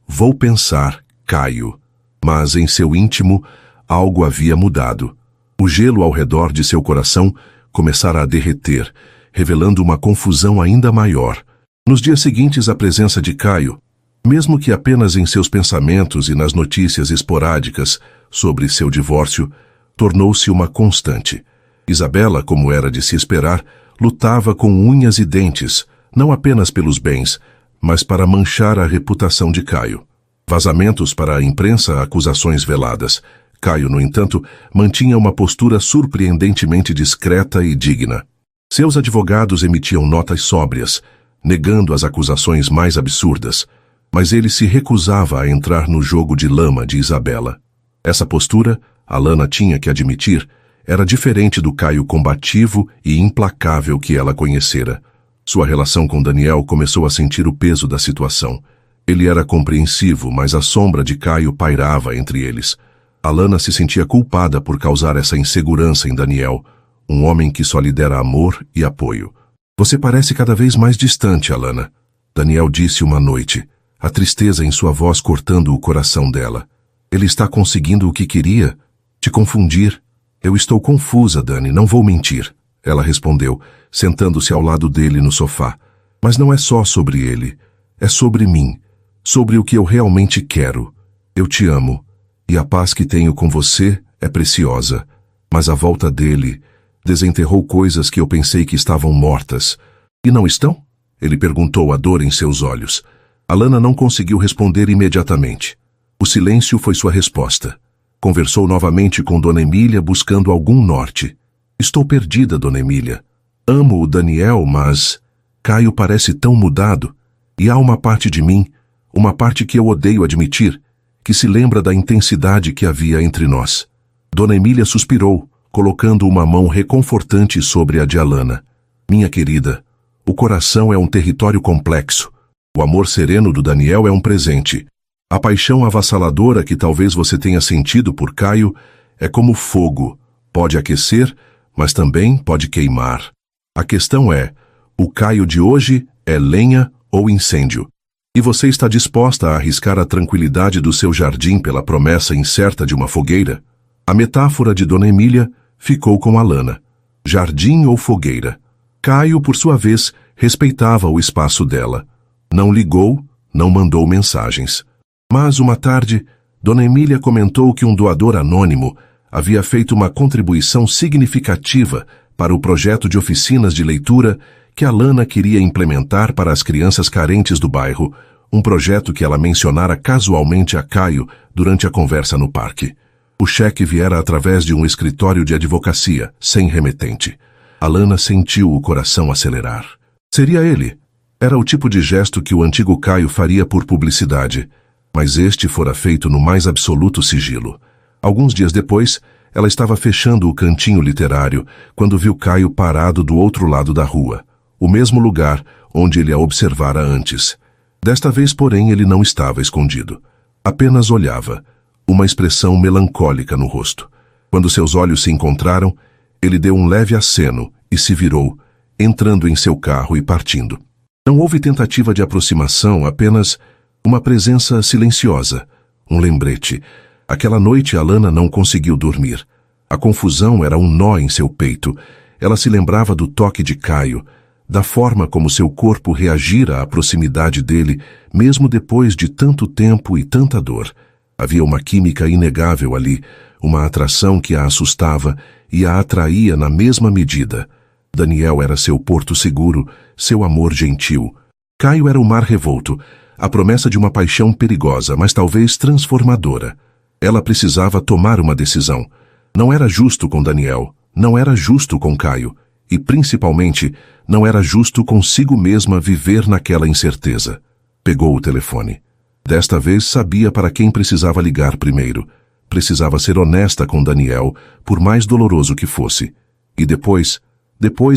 vou pensar, Caio. Mas em seu íntimo, algo havia mudado. O gelo ao redor de seu coração começara a derreter, revelando uma confusão ainda maior. Nos dias seguintes, a presença de Caio, mesmo que apenas em seus pensamentos e nas notícias esporádicas sobre seu divórcio, tornou-se uma constante. Isabela, como era de se esperar, lutava com unhas e dentes, não apenas pelos bens, mas para manchar a reputação de Caio. Vazamentos para a imprensa, acusações veladas. Caio, no entanto, mantinha uma postura surpreendentemente discreta e digna. Seus advogados emitiam notas sóbrias, negando as acusações mais absurdas, mas ele se recusava a entrar no jogo de lama de Isabela. Essa postura, Alana tinha que admitir, era diferente do Caio combativo e implacável que ela conhecera. Sua relação com Daniel começou a sentir o peso da situação. Ele era compreensivo, mas a sombra de Caio pairava entre eles. Alana se sentia culpada por causar essa insegurança em Daniel, um homem que só lhe dera amor e apoio. Você parece cada vez mais distante, Alana, Daniel disse uma noite, a tristeza em sua voz cortando o coração dela. Ele está conseguindo o que queria? Te confundir? Eu estou confusa, Dani, não vou mentir, ela respondeu, sentando-se ao lado dele no sofá. Mas não é só sobre ele. É sobre mim. Sobre o que eu realmente quero. Eu te amo. E a paz que tenho com você é preciosa. Mas a volta dele desenterrou coisas que eu pensei que estavam mortas. E não estão? Ele perguntou, a dor em seus olhos. Alana não conseguiu responder imediatamente. O silêncio foi sua resposta. Conversou novamente com Dona Emília buscando algum norte. Estou perdida, Dona Emília. Amo o Daniel, mas Caio parece tão mudado. E há uma parte de mim, uma parte que eu odeio admitir, que se lembra da intensidade que havia entre nós. Dona Emília suspirou, colocando uma mão reconfortante sobre a de Alana. Minha querida, o coração é um território complexo. O amor sereno do Daniel é um presente. A paixão avassaladora que talvez você tenha sentido por Caio é como fogo. Pode aquecer, mas também pode queimar. A questão é, o Caio de hoje é lenha ou incêndio? E você está disposta a arriscar a tranquilidade do seu jardim pela promessa incerta de uma fogueira? A metáfora de Dona Emília ficou com Alana. Jardim ou fogueira? Caio, por sua vez, respeitava o espaço dela. Não ligou, não mandou mensagens. Mas, uma tarde, Dona Emília comentou que um doador anônimo havia feito uma contribuição significativa para o projeto de oficinas de leitura que Alana queria implementar para as crianças carentes do bairro, um projeto que ela mencionara casualmente a Caio durante a conversa no parque. O cheque viera através de um escritório de advocacia, sem remetente. Alana sentiu o coração acelerar. Seria ele. Era o tipo de gesto que o antigo Caio faria por publicidade, mas este fora feito no mais absoluto sigilo. Alguns dias depois, ela estava fechando o cantinho literário quando viu Caio parado do outro lado da rua, o mesmo lugar onde ele a observara antes. Desta vez, porém, ele não estava escondido. Apenas olhava, uma expressão melancólica no rosto. Quando seus olhos se encontraram, ele deu um leve aceno e se virou, entrando em seu carro e partindo. Não houve tentativa de aproximação, apenas uma presença silenciosa, um lembrete. Aquela noite Alana não conseguiu dormir. A confusão era um nó em seu peito. Ela se lembrava do toque de Caio, da forma como seu corpo reagira à proximidade dele, mesmo depois de tanto tempo e tanta dor. Havia uma química inegável ali, uma atração que a assustava e a atraía na mesma medida. Daniel era seu porto seguro, seu amor gentil. Caio era o mar revolto, a promessa de uma paixão perigosa, mas talvez transformadora. Ela precisava tomar uma decisão. Não era justo com Daniel, não era justo com Caio, e principalmente não era justo consigo mesma viver naquela incerteza. Pegou o telefone. Desta vez sabia para quem precisava ligar primeiro. Precisava ser honesta com Daniel, por mais doloroso que fosse. E depois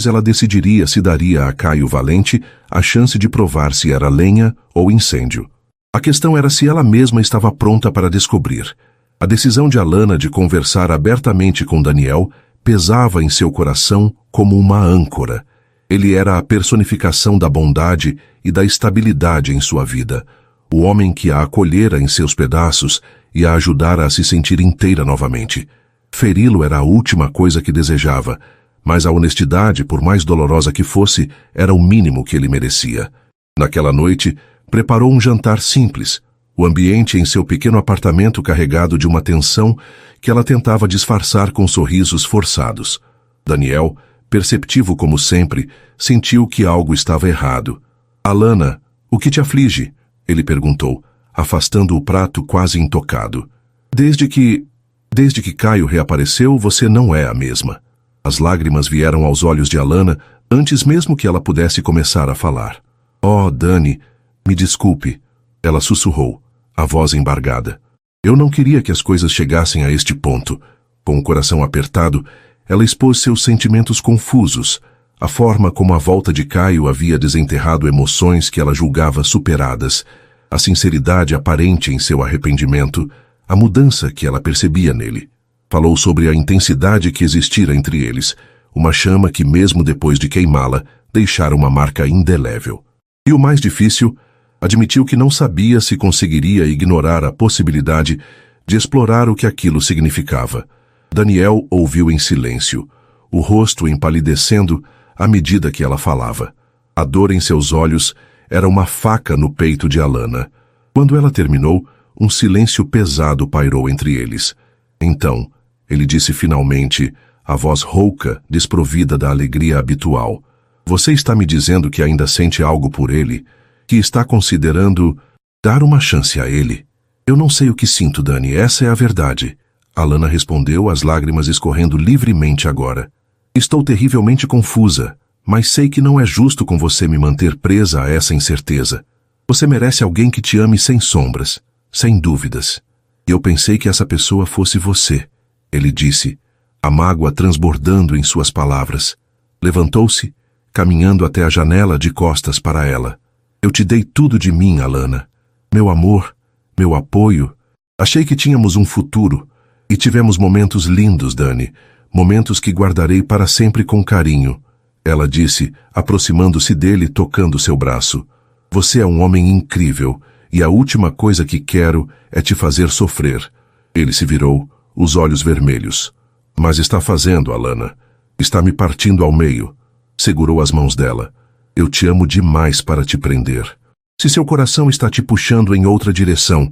ela decidiria se daria a Caio Valente a chance de provar se era lenha ou incêndio. A questão era se ela mesma estava pronta para descobrir. A decisão de Alana de conversar abertamente com Daniel pesava em seu coração como uma âncora. Ele era a personificação da bondade e da estabilidade em sua vida, o homem que a acolhera em seus pedaços e a ajudara a se sentir inteira novamente. Feri-lo era a última coisa que desejava, mas a honestidade, por mais dolorosa que fosse, era o mínimo que ele merecia. Naquela noite, preparou um jantar simples, o ambiente em seu pequeno apartamento carregado de uma tensão que ela tentava disfarçar com sorrisos forçados. Daniel, perceptivo como sempre, sentiu que algo estava errado. "Alana, o que te aflige?" ele perguntou, afastando o prato quase intocado. Desde que Caio reapareceu, você não é a mesma." As lágrimas vieram aos olhos de Alana antes mesmo que ela pudesse começar a falar. "Oh, Dani, me desculpe," ela sussurrou, a voz embargada. "Eu não queria que as coisas chegassem a este ponto." Com o coração apertado, ela expôs seus sentimentos confusos, a forma como a volta de Caio havia desenterrado emoções que ela julgava superadas, a sinceridade aparente em seu arrependimento, a mudança que ela percebia nele. Falou sobre a intensidade que existira entre eles, uma chama que, mesmo depois de queimá-la, deixara uma marca indelével. E o mais difícil, admitiu que não sabia se conseguiria ignorar a possibilidade de explorar o que aquilo significava. Daniel ouviu em silêncio, o rosto empalidecendo à medida que ela falava. A dor em seus olhos era uma faca no peito de Alana. Quando ela terminou, um silêncio pesado pairou entre eles. Então, ele disse finalmente, a voz rouca, desprovida da alegria habitual: "Você está me dizendo que ainda sente algo por ele? Que está considerando dar uma chance a ele?" "Eu não sei o que sinto, Dani, essa é a verdade." Alana respondeu, as lágrimas escorrendo livremente agora. "Estou terrivelmente confusa, mas sei que não é justo com você me manter presa a essa incerteza. Você merece alguém que te ame sem sombras, sem dúvidas. E eu pensei que essa pessoa fosse você." Ele disse, a mágoa transbordando em suas palavras. Levantou-se, caminhando até a janela de costas para ela. "Eu te dei tudo de mim, Alana. Meu amor, meu apoio. Achei que tínhamos um futuro. E tivemos momentos lindos, Dani. Momentos que guardarei para sempre com carinho." Ela disse, aproximando-se dele e tocando seu braço. "Você é um homem incrível, e a última coisa que quero é te fazer sofrer." Ele se virou, os olhos vermelhos. "Mas está fazendo, Alana. Está me partindo ao meio." Segurou as mãos dela. "Eu te amo demais para te prender. Se seu coração está te puxando em outra direção,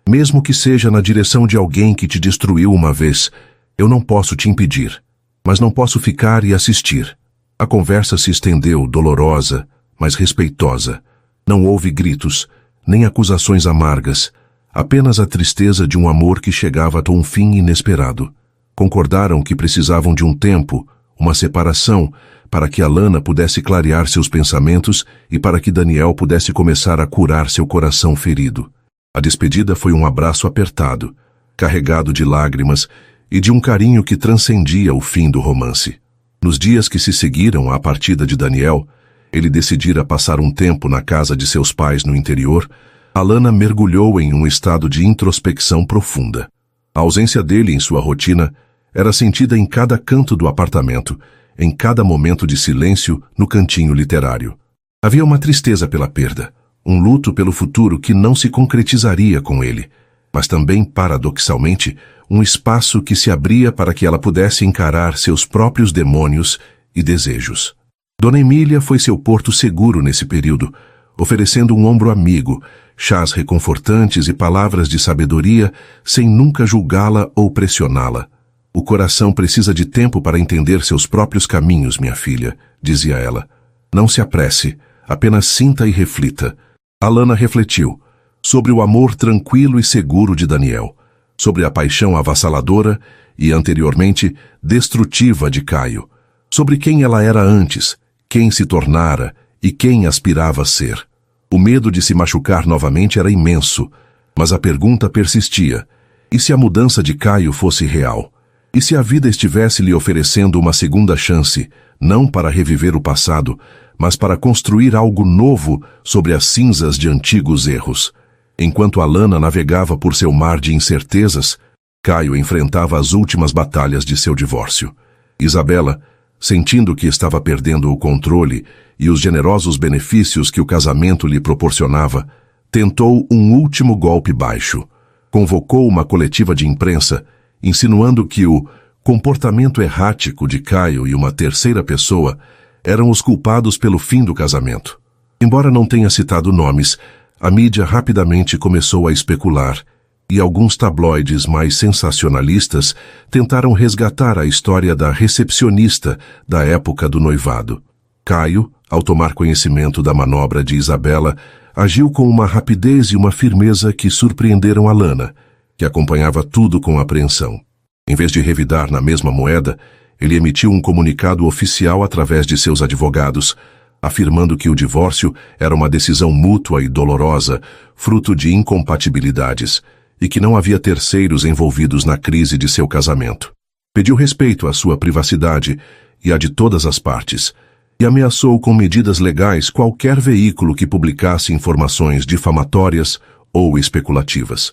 mesmo que seja na direção de alguém que te destruiu uma vez, eu não posso te impedir. Mas não posso ficar e assistir." A conversa se estendeu, dolorosa, mas respeitosa. Não houve gritos, nem acusações amargas, apenas a tristeza de um amor que chegava a um fim inesperado. Concordaram que precisavam de um tempo, uma separação, para que Alana pudesse clarear seus pensamentos e para que Daniel pudesse começar a curar seu coração ferido. A despedida foi um abraço apertado, carregado de lágrimas e de um carinho que transcendia o fim do romance. Nos dias que se seguiram à partida de Daniel, ele decidira passar um tempo na casa de seus pais no interior. Alana mergulhou em um estado de introspecção profunda. A ausência dele em sua rotina era sentida em cada canto do apartamento, em cada momento de silêncio no cantinho literário. Havia uma tristeza pela perda, um luto pelo futuro que não se concretizaria com ele, mas também, paradoxalmente, um espaço que se abria para que ela pudesse encarar seus próprios demônios e desejos. Dona Emília foi seu porto seguro nesse período, oferecendo um ombro amigo, chás reconfortantes e palavras de sabedoria, sem nunca julgá-la ou pressioná-la. "O coração precisa de tempo para entender seus próprios caminhos, minha filha", dizia ela. "Não se apresse, apenas sinta e reflita." Alana refletiu sobre o amor tranquilo e seguro de Daniel, sobre a paixão avassaladora e, anteriormente, destrutiva de Caio, sobre quem ela era antes, quem se tornara e quem aspirava a ser. O medo de se machucar novamente era imenso, mas a pergunta persistia: e se a mudança de Caio fosse real? E se a vida estivesse lhe oferecendo uma segunda chance, não para reviver o passado, mas para construir algo novo sobre as cinzas de antigos erros? Enquanto Alana navegava por seu mar de incertezas, Caio enfrentava as últimas batalhas de seu divórcio. Isabela, sentindo que estava perdendo o controle e os generosos benefícios que o casamento lhe proporcionava, tentou um último golpe baixo. Convocou uma coletiva de imprensa, insinuando que o comportamento errático de Caio e uma terceira pessoa eram os culpados pelo fim do casamento. Embora não tenha citado nomes, a mídia rapidamente começou a especular, e alguns tabloides mais sensacionalistas tentaram resgatar a história da recepcionista da época do noivado. Caio, ao tomar conhecimento da manobra de Isabela, agiu com uma rapidez e uma firmeza que surpreenderam Alana, que acompanhava tudo com apreensão. Em vez de revidar na mesma moeda, ele emitiu um comunicado oficial através de seus advogados, afirmando que o divórcio era uma decisão mútua e dolorosa, fruto de incompatibilidades, e que não havia terceiros envolvidos na crise de seu casamento. Pediu respeito à sua privacidade e à de todas as partes, e ameaçou com medidas legais qualquer veículo que publicasse informações difamatórias ou especulativas.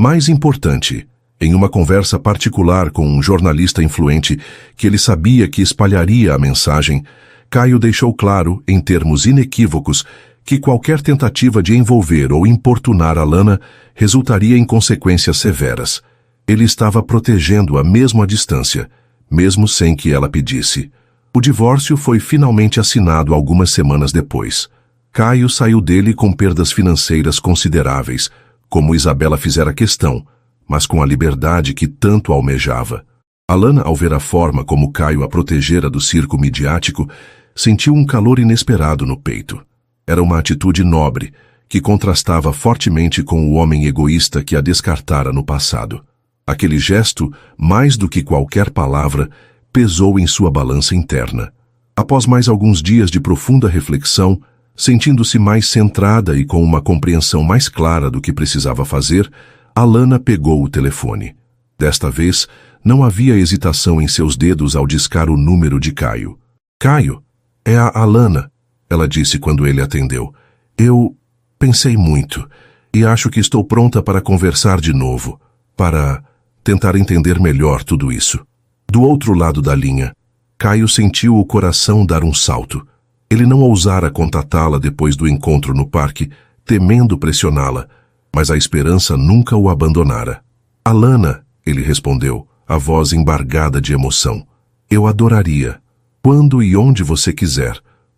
Mais importante, em uma conversa particular com um jornalista influente que ele sabia que espalharia a mensagem, Caio deixou claro, em termos inequívocos, que qualquer tentativa de envolver ou importunar Alana resultaria em consequências severas. Ele estava protegendo-a mesmo à distância, mesmo sem que ela pedisse. O divórcio foi finalmente assinado algumas semanas depois. Caio saiu dele com perdas financeiras consideráveis, como Isabela fizera questão, mas com a liberdade que tanto almejava. Alana, ao ver a forma como Caio a protegera do circo midiático, sentiu um calor inesperado no peito. Era uma atitude nobre, que contrastava fortemente com o homem egoísta que a descartara no passado. Aquele gesto, mais do que qualquer palavra, pesou em sua balança interna. Após mais alguns dias de profunda reflexão, sentindo-se mais centrada e com uma compreensão mais clara do que precisava fazer, Alana pegou o telefone. Desta vez, não havia hesitação em seus dedos ao discar o número de Caio. Caio, é a Alana, ela disse quando ele atendeu. Eu pensei muito e acho que estou pronta para conversar de novo, para tentar entender melhor tudo isso. Do outro lado da linha, Caio sentiu o coração dar um salto. Ele não ousara contatá-la depois do encontro no parque, temendo pressioná-la, mas a esperança nunca o abandonara. Alana, ele respondeu, a voz embargada de emoção. Eu adoraria. Quando e onde você quiser.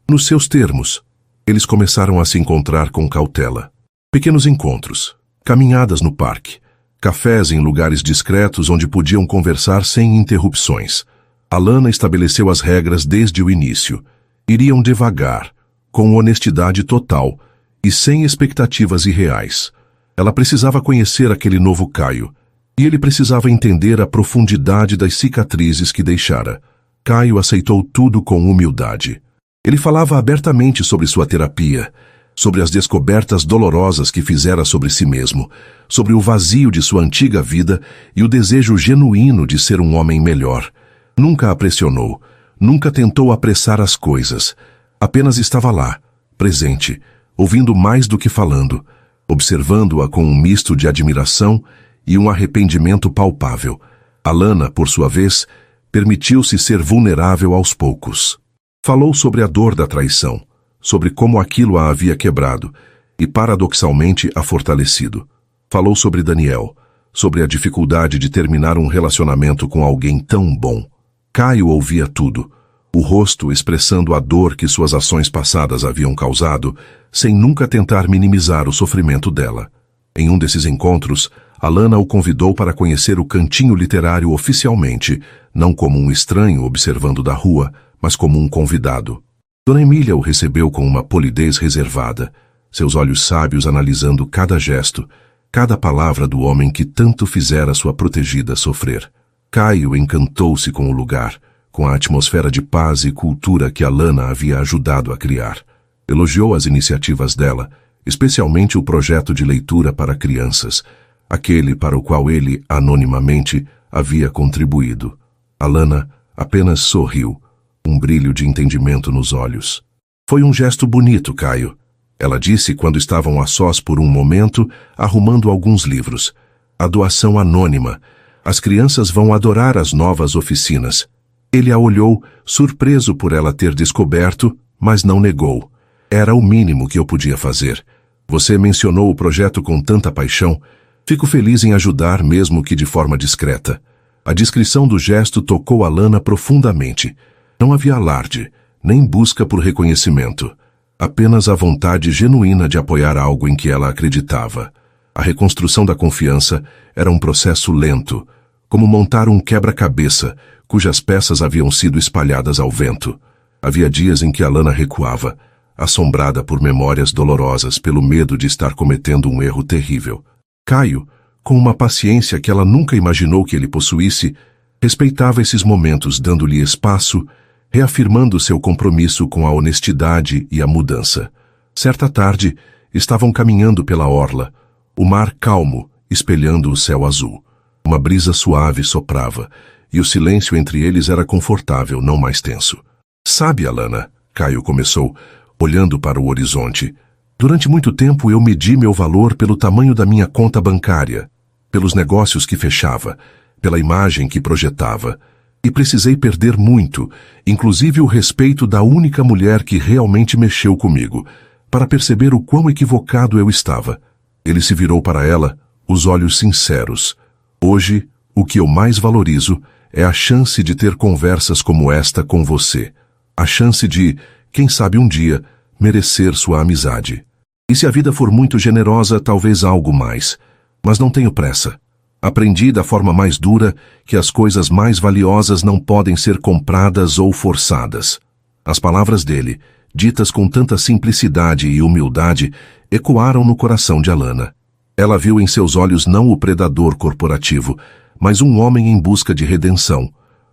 Nos seus termos. Eles começaram a se encontrar com cautela. Pequenos encontros, caminhadas no parque, cafés em lugares discretos onde podiam conversar sem interrupções. Alana estabeleceu as regras desde o início. Iriam devagar, com honestidade total e sem expectativas irreais. Ela precisava conhecer aquele novo Caio, e ele precisava entender a profundidade das cicatrizes que deixara. Caio aceitou tudo com humildade. Ele falava abertamente sobre sua terapia, sobre as descobertas dolorosas que fizera sobre si mesmo, sobre o vazio de sua antiga vida e o desejo genuíno de ser um homem melhor. Nunca a pressionou, nunca tentou apressar as coisas. Apenas estava lá, presente, ouvindo mais do que falando, observando-a com um misto de admiração e um arrependimento palpável. Alana, por sua vez, permitiu-se ser vulnerável aos poucos. Falou sobre a dor da traição, sobre como aquilo a havia quebrado e, paradoxalmente, a fortalecido. Falou sobre Daniel, sobre a dificuldade de terminar um relacionamento com alguém tão bom. Caio ouvia tudo, o rosto expressando a dor que suas ações passadas haviam causado, sem nunca tentar minimizar o sofrimento dela. Em um desses encontros, Alana o convidou para conhecer o cantinho literário oficialmente, não como um estranho observando da rua, mas como um convidado. Dona Emília o recebeu com uma polidez reservada, seus olhos sábios analisando cada gesto, cada palavra do homem que tanto fizera sua protegida sofrer. Caio encantou-se com o lugar, com a atmosfera de paz e cultura que Alana havia ajudado a criar. Elogiou as iniciativas dela, especialmente o projeto de leitura para crianças, aquele para o qual ele, anonimamente, havia contribuído. Alana apenas sorriu, um brilho de entendimento nos olhos. Foi um gesto bonito, Caio, ela disse quando estavam a sós por um momento, arrumando alguns livros. A doação anônima. As crianças vão adorar as novas oficinas. Ele a olhou, surpreso por ela ter descoberto, mas não negou. Era o mínimo que eu podia fazer. Você mencionou o projeto com tanta paixão. Fico feliz em ajudar, mesmo que de forma discreta. A descrição do gesto tocou Alana profundamente. Não havia alarde, nem busca por reconhecimento. Apenas a vontade genuína de apoiar algo em que ela acreditava. A reconstrução da confiança era um processo lento, como montar um quebra-cabeça, cujas peças haviam sido espalhadas ao vento. Havia dias em que Alana recuava, assombrada por memórias dolorosas pelo medo de estar cometendo um erro terrível. Caio, com uma paciência que ela nunca imaginou que ele possuísse, respeitava esses momentos, dando-lhe espaço, reafirmando seu compromisso com a honestidade e a mudança. Certa tarde, estavam caminhando pela orla, o mar calmo, espelhando o céu azul. Uma brisa suave soprava, e o silêncio entre eles era confortável, não mais tenso. Sabe, Alana, Caio começou, olhando para o horizonte, durante muito tempo eu medi meu valor pelo tamanho da minha conta bancária, pelos negócios que fechava, pela imagem que projetava, e precisei perder muito, inclusive o respeito da única mulher que realmente mexeu comigo, para perceber o quão equivocado eu estava. Ele se virou para ela, os olhos sinceros. Hoje, O que eu mais valorizo é a chance de ter conversas como esta com você. A chance de, quem sabe um dia, merecer sua amizade. E se a vida for muito generosa, talvez algo mais. Mas não tenho pressa. Aprendi da forma mais dura que as coisas mais valiosas não podem ser compradas ou forçadas. As palavras dele, ditas com tanta simplicidade e humildade, ecoaram no coração de Alana. Ela viu em seus olhos não o predador corporativo, mas um homem em busca de redenção.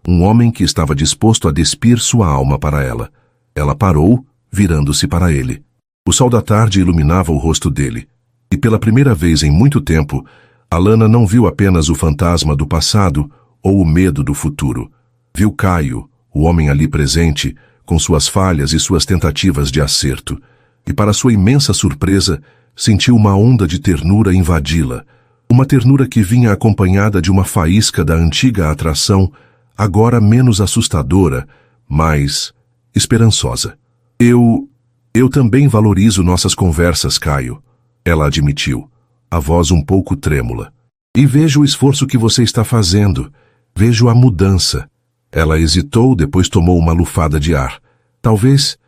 Um homem que estava disposto a despir sua alma para ela. Ela parou, virando-se para ele. O sol da tarde iluminava o rosto dele. E pela primeira vez em muito tempo, Alana não viu apenas o fantasma do passado ou o medo do futuro. Viu Caio, o homem ali presente, com suas falhas e suas tentativas de acerto. E para sua imensa surpresa, sentiu uma onda de ternura invadi-la. Uma ternura que vinha acompanhada de uma faísca da antiga atração, agora menos assustadora, mas esperançosa. Eu também valorizo nossas conversas, Caio, ela admitiu, a voz um pouco trêmula. E vejo o esforço que você está fazendo. Vejo a mudança. Ela hesitou, depois tomou uma lufada de ar. Talvez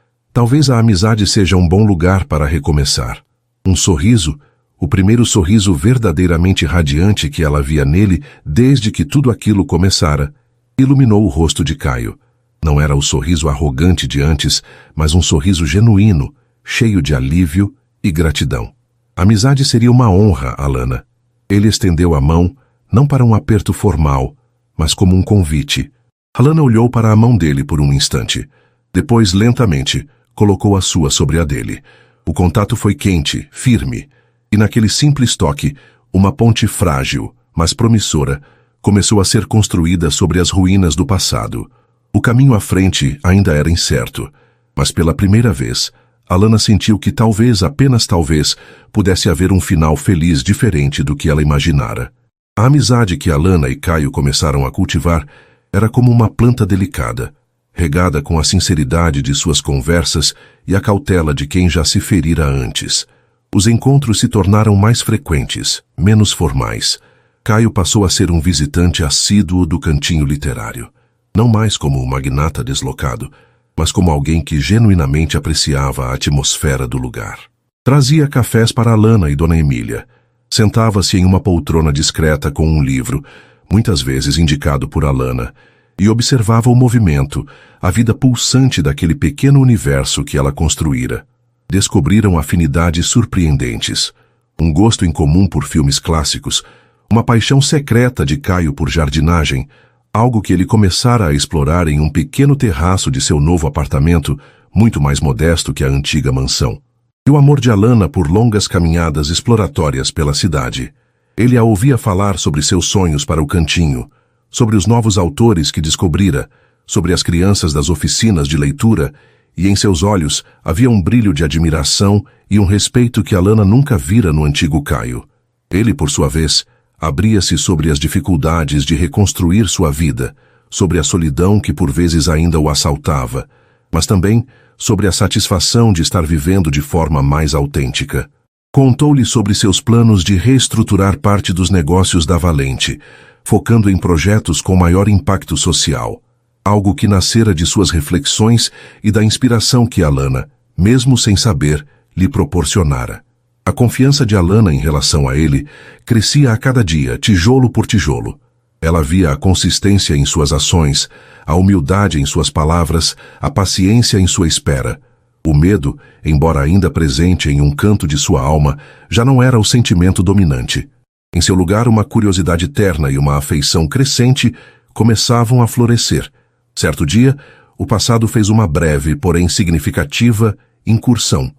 a amizade seja um bom lugar para recomeçar. Um sorriso, o primeiro sorriso verdadeiramente radiante que ela via nele desde que tudo aquilo começara, iluminou o rosto de Caio. Não era o sorriso arrogante de antes, mas um sorriso genuíno, cheio de alívio e gratidão. Amizade seria uma honra, Alana. Ele estendeu a mão, não para um aperto formal, mas como um convite. Alana olhou para a mão dele por um instante. Depois, lentamente, colocou a sua sobre a dele. O contato foi quente, firme, e naquele simples toque, uma ponte frágil, mas promissora, começou a ser construída sobre as ruínas do passado. O caminho à frente ainda era incerto, mas pela primeira vez, Alana sentiu que talvez, apenas talvez, pudesse haver um final feliz diferente do que ela imaginara. A amizade que Alana e Caio começaram a cultivar era como uma planta delicada, regada com a sinceridade de suas conversas e a cautela de quem já se ferira antes. Os encontros se tornaram mais frequentes, menos formais. Caio passou a ser um visitante assíduo do cantinho literário. Não mais como um magnata deslocado, mas como alguém que genuinamente apreciava a atmosfera do lugar. Trazia cafés para Alana e Dona Emília. Sentava-se em uma poltrona discreta com um livro, muitas vezes indicado por Alana, e observava o movimento, a vida pulsante daquele pequeno universo que ela construíra. Descobriram afinidades surpreendentes, um gosto em comum por filmes clássicos, uma paixão secreta de Caio por jardinagem, algo que ele começara a explorar em um pequeno terraço de seu novo apartamento, muito mais modesto que a antiga mansão. E o amor de Alana por longas caminhadas exploratórias pela cidade. Ele a ouvia falar sobre seus sonhos para o cantinho, sobre os novos autores que descobrira, sobre as crianças das oficinas de leitura, e em seus olhos havia um brilho de admiração e um respeito que Alana nunca vira no antigo Caio. Ele, por sua vez, abria-se sobre as dificuldades de reconstruir sua vida, sobre a solidão que por vezes ainda o assaltava, mas também sobre a satisfação de estar vivendo de forma mais autêntica. Contou-lhe sobre seus planos de reestruturar parte dos negócios da Valente, focando em projetos com maior impacto social, algo que nascera de suas reflexões e da inspiração que Alana, mesmo sem saber, lhe proporcionara. A confiança de Alana em relação a ele crescia a cada dia, tijolo por tijolo. Ela via a consistência em suas ações, a humildade em suas palavras, a paciência em sua espera. O medo, embora ainda presente em um canto de sua alma, já não era o sentimento dominante. Em seu lugar, uma curiosidade terna e uma afeição crescente começavam a florescer. Certo dia, o passado fez uma breve, porém significativa, incursão.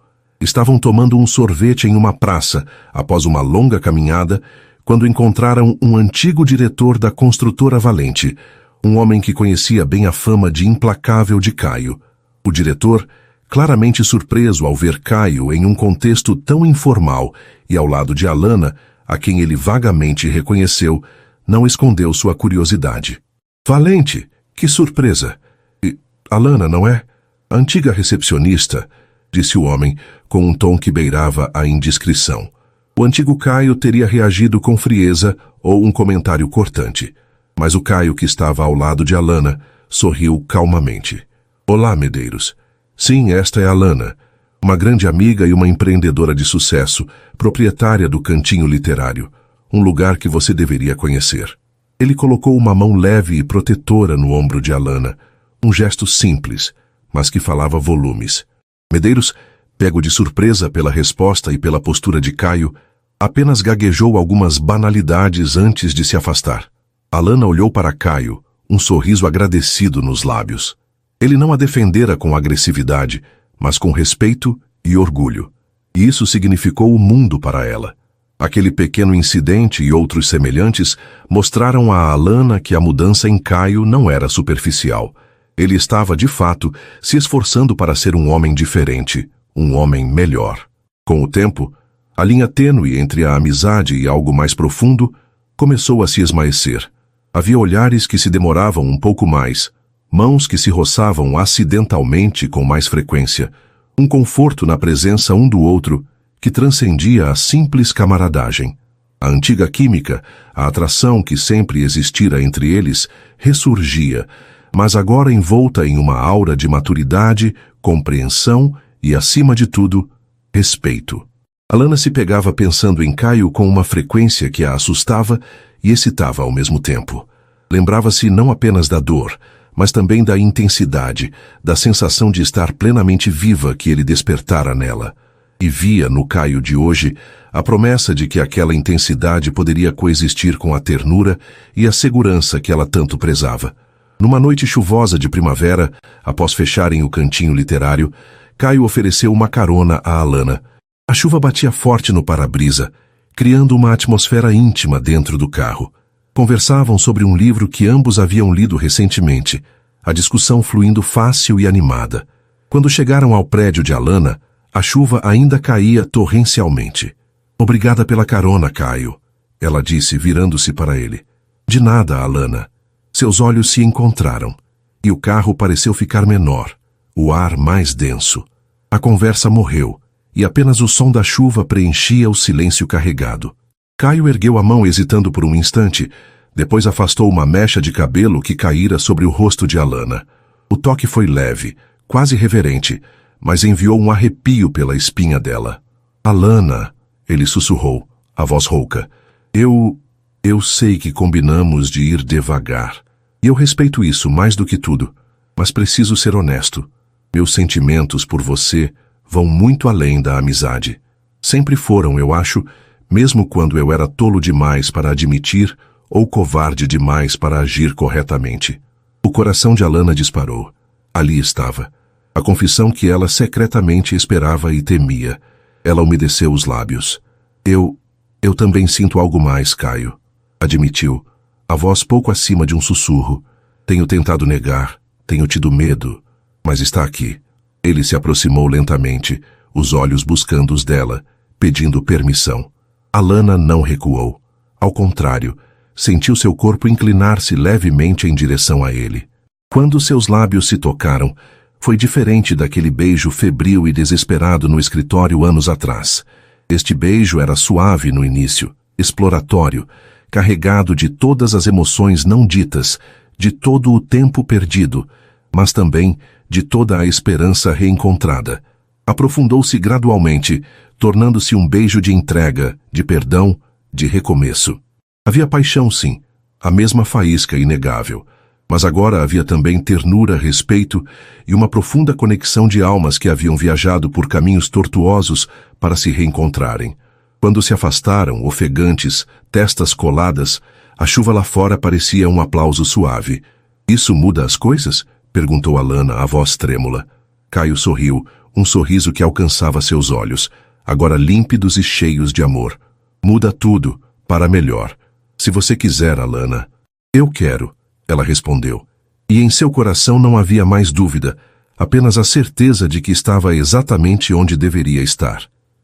Estavam tomando um sorvete em uma praça, após uma longa caminhada, quando encontraram um antigo diretor da construtora Valente, um homem que conhecia bem a fama de implacável de Caio. O diretor, claramente surpreso ao ver Caio em um contexto tão informal e ao lado de Alana, a quem ele vagamente reconheceu, não escondeu sua curiosidade. Valente, que surpresa! E Alana, não é? A antiga recepcionista, disse o homem, com um tom que beirava a indiscrição. O antigo Caio teria reagido com frieza ou um comentário cortante. Mas o Caio, que estava ao lado de Alana, sorriu calmamente. Olá, Medeiros. Sim, esta é Alana, uma grande amiga e uma empreendedora de sucesso, proprietária do Cantinho Literário, um lugar que você deveria conhecer. Ele colocou uma mão leve e protetora no ombro de Alana, um gesto simples, mas que falava volumes. Medeiros, pego de surpresa pela resposta e pela postura de Caio, apenas gaguejou algumas banalidades antes de se afastar. Alana olhou para Caio, um sorriso agradecido nos lábios. Ele não a defendera com agressividade, mas com respeito e orgulho. E isso significou o mundo para ela. Aquele pequeno incidente e outros semelhantes mostraram a Alana que a mudança em Caio não era superficial. Ele estava, de fato, se esforçando para ser um homem diferente, um homem melhor. Com o tempo, a linha tênue entre a amizade e algo mais profundo começou a se esmaecer. Havia olhares que se demoravam um pouco mais, mãos que se roçavam acidentalmente com mais frequência, um conforto na presença um do outro que transcendia a simples camaradagem. A antiga química, a atração que sempre existira entre eles, ressurgia, mas agora envolta em uma aura de maturidade, compreensão e, acima de tudo, respeito. Alana se pegava pensando em Caio com uma frequência que a assustava e excitava ao mesmo tempo. Lembrava-se não apenas da dor, mas também da intensidade, da sensação de estar plenamente viva que ele despertara nela. E via no Caio de hoje a promessa de que aquela intensidade poderia coexistir com a ternura e a segurança que ela tanto prezava. Numa noite chuvosa de primavera, após fecharem o Cantinho Literário, Caio ofereceu uma carona a Alana. A chuva batia forte no para-brisa, criando uma atmosfera íntima dentro do carro. Conversavam sobre um livro que ambos haviam lido recentemente, a discussão fluindo fácil e animada. Quando chegaram ao prédio de Alana, a chuva ainda caía torrencialmente. Obrigada pela carona, Caio, ela disse, virando-se para ele. De nada, Alana. Seus olhos se encontraram, e o carro pareceu ficar menor, o ar mais denso. A conversa morreu, e apenas o som da chuva preenchia o silêncio carregado. Caio ergueu a mão hesitando por um instante, depois afastou uma mecha de cabelo que caíra sobre o rosto de Alana. O toque foi leve, quase reverente, mas enviou um arrepio pela espinha dela. Alana, ele sussurrou, a voz rouca. Eu sei que combinamos de ir devagar. E eu respeito isso mais do que tudo, mas preciso ser honesto. Meus sentimentos por você vão muito além da amizade. Sempre foram, eu acho, mesmo quando eu era tolo demais para admitir ou covarde demais para agir corretamente. O coração de Alana disparou. Ali estava. A confissão que ela secretamente esperava e temia. Ela umedeceu os lábios. Eu também sinto algo mais, Caio. Admitiu, a voz pouco acima de um sussurro. Tenho tentado negar, tenho tido medo, mas está aqui. Ele se aproximou lentamente, os olhos buscando os dela, pedindo permissão. Alana não recuou. Ao contrário, sentiu seu corpo inclinar-se levemente em direção a ele. Quando seus lábios se tocaram, foi diferente daquele beijo febril e desesperado no escritório anos atrás. Este beijo era suave no início, exploratório, carregado de todas as emoções não ditas, de todo o tempo perdido, mas também de toda a esperança reencontrada. Aprofundou-se gradualmente, tornando-se um beijo de entrega, de perdão, de recomeço. Havia paixão, sim, a mesma faísca inegável, mas agora havia também ternura, respeito e uma profunda conexão de almas que haviam viajado por caminhos tortuosos para se reencontrarem. Quando se afastaram, ofegantes, testas coladas, a chuva lá fora parecia um aplauso suave. Isso muda as coisas? Perguntou Alana, a voz trêmula. Caio sorriu, um sorriso que alcançava seus olhos, agora límpidos e cheios de amor. Muda tudo, para melhor. Se você quiser, Alana. Eu quero, ela respondeu. E em seu coração não havia mais dúvida, apenas a certeza de que estava exatamente onde deveria estar.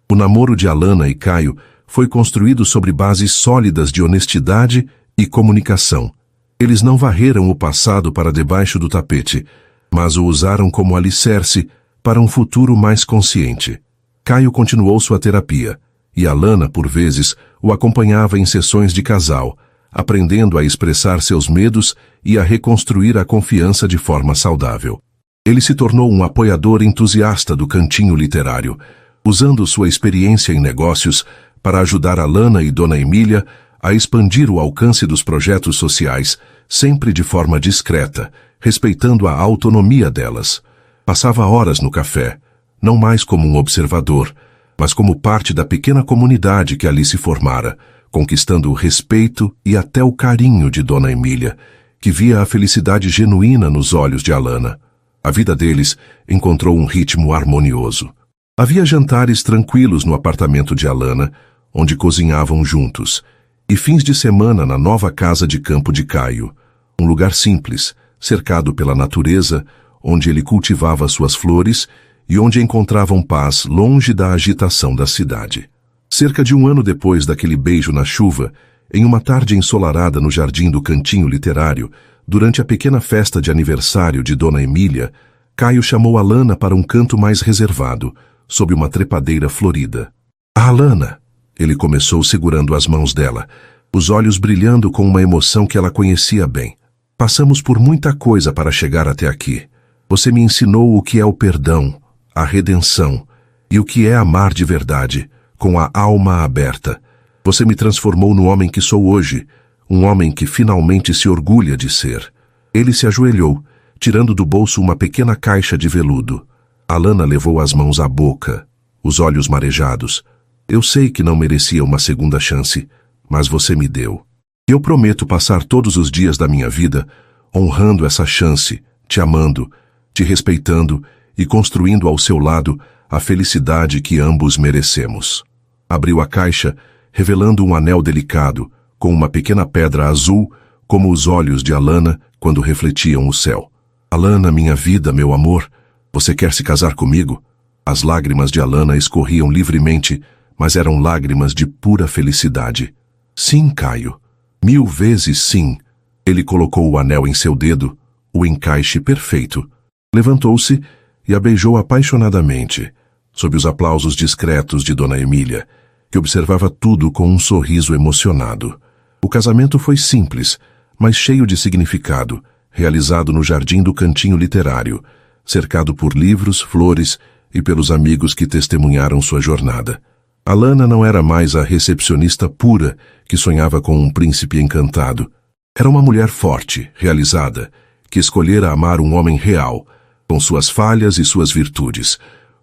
O namoro de Alana e Caio foi construído sobre bases sólidas de honestidade e comunicação. Eles não varreram o passado para debaixo do tapete, mas o usaram como alicerce para um futuro mais consciente. Caio continuou sua terapia, e Alana, por vezes, o acompanhava em sessões de casal, aprendendo a expressar seus medos e a reconstruir a confiança de forma saudável. Ele se tornou um apoiador entusiasta do Cantinho Literário, usando sua experiência em negócios para ajudar Alana e Dona Emília a expandir o alcance dos projetos sociais, sempre de forma discreta, respeitando a autonomia delas. Passava horas no café, não mais como um observador, mas como parte da pequena comunidade que ali se formara, conquistando o respeito e até o carinho de Dona Emília, que via a felicidade genuína nos olhos de Alana. A vida deles encontrou um ritmo harmonioso. Havia jantares tranquilos no apartamento de Alana, onde cozinhavam juntos, e fins de semana na nova casa de campo de Caio, um lugar simples, cercado pela natureza, onde ele cultivava suas flores e onde encontravam paz longe da agitação da cidade. Cerca de um ano depois daquele beijo na chuva, em uma tarde ensolarada no jardim do Cantinho Literário, durante a pequena festa de aniversário de Dona Emília, Caio chamou Alana para um canto mais reservado, sob uma trepadeira florida. Alana! Ele começou segurando as mãos dela, os olhos brilhando com uma emoção que ela conhecia bem. Passamos por muita coisa para chegar até aqui. Você me ensinou o que é o perdão, a redenção, e o que é amar de verdade, com a alma aberta. Você me transformou no homem que sou hoje, um homem que finalmente se orgulha de ser. Ele se ajoelhou, tirando do bolso uma pequena caixa de veludo. Alana levou as mãos à boca, os olhos marejados. Eu sei que não merecia uma segunda chance, mas você me deu. Eu prometo passar todos os dias da minha vida honrando essa chance, te amando, te respeitando e construindo ao seu lado a felicidade que ambos merecemos. Abriu a caixa, revelando um anel delicado, com uma pequena pedra azul, como os olhos de Alana quando refletiam o céu. Alana, minha vida, meu amor, você quer se casar comigo? As lágrimas de Alana escorriam livremente, mas eram lágrimas de pura felicidade. Sim, Caio. 1000 vezes sim. Ele colocou o anel em seu dedo, o encaixe perfeito. Levantou-se e a beijou apaixonadamente, sob os aplausos discretos de Dona Emília, que observava tudo com um sorriso emocionado. O casamento foi simples, mas cheio de significado, realizado no jardim do Cantinho Literário, cercado por livros, flores e pelos amigos que testemunharam sua jornada. Alana não era mais a recepcionista pura que sonhava com um príncipe encantado. Era uma mulher forte, realizada, que escolhera amar um homem real, com suas falhas e suas virtudes.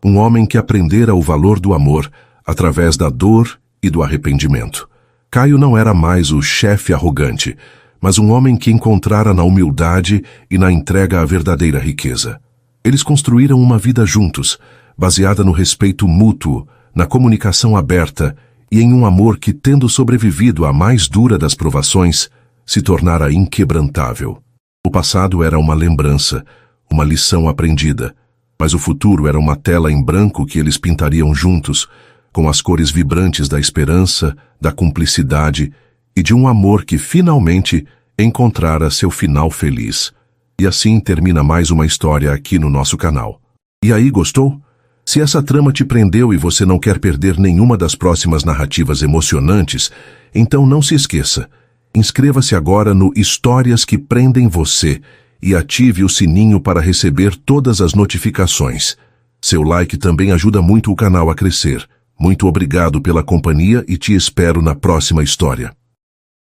Um homem que aprendera o valor do amor através da dor e do arrependimento. Caio não era mais o chefe arrogante, mas um homem que encontrara na humildade e na entrega a verdadeira riqueza. Eles construíram uma vida juntos, baseada no respeito mútuo, na comunicação aberta e em um amor que, tendo sobrevivido à mais dura das provações, se tornara inquebrantável. O passado era uma lembrança, uma lição aprendida, mas o futuro era uma tela em branco que eles pintariam juntos, com as cores vibrantes da esperança, da cumplicidade e de um amor que finalmente encontrara seu final feliz. E assim termina mais uma história aqui no nosso canal. E aí, gostou? Se essa trama te prendeu e você não quer perder nenhuma das próximas narrativas emocionantes, então não se esqueça. Inscreva-se agora no Histórias que Prendem Você e ative o sininho para receber todas as notificações. Seu like também ajuda muito o canal a crescer. Muito obrigado pela companhia e te espero na próxima história.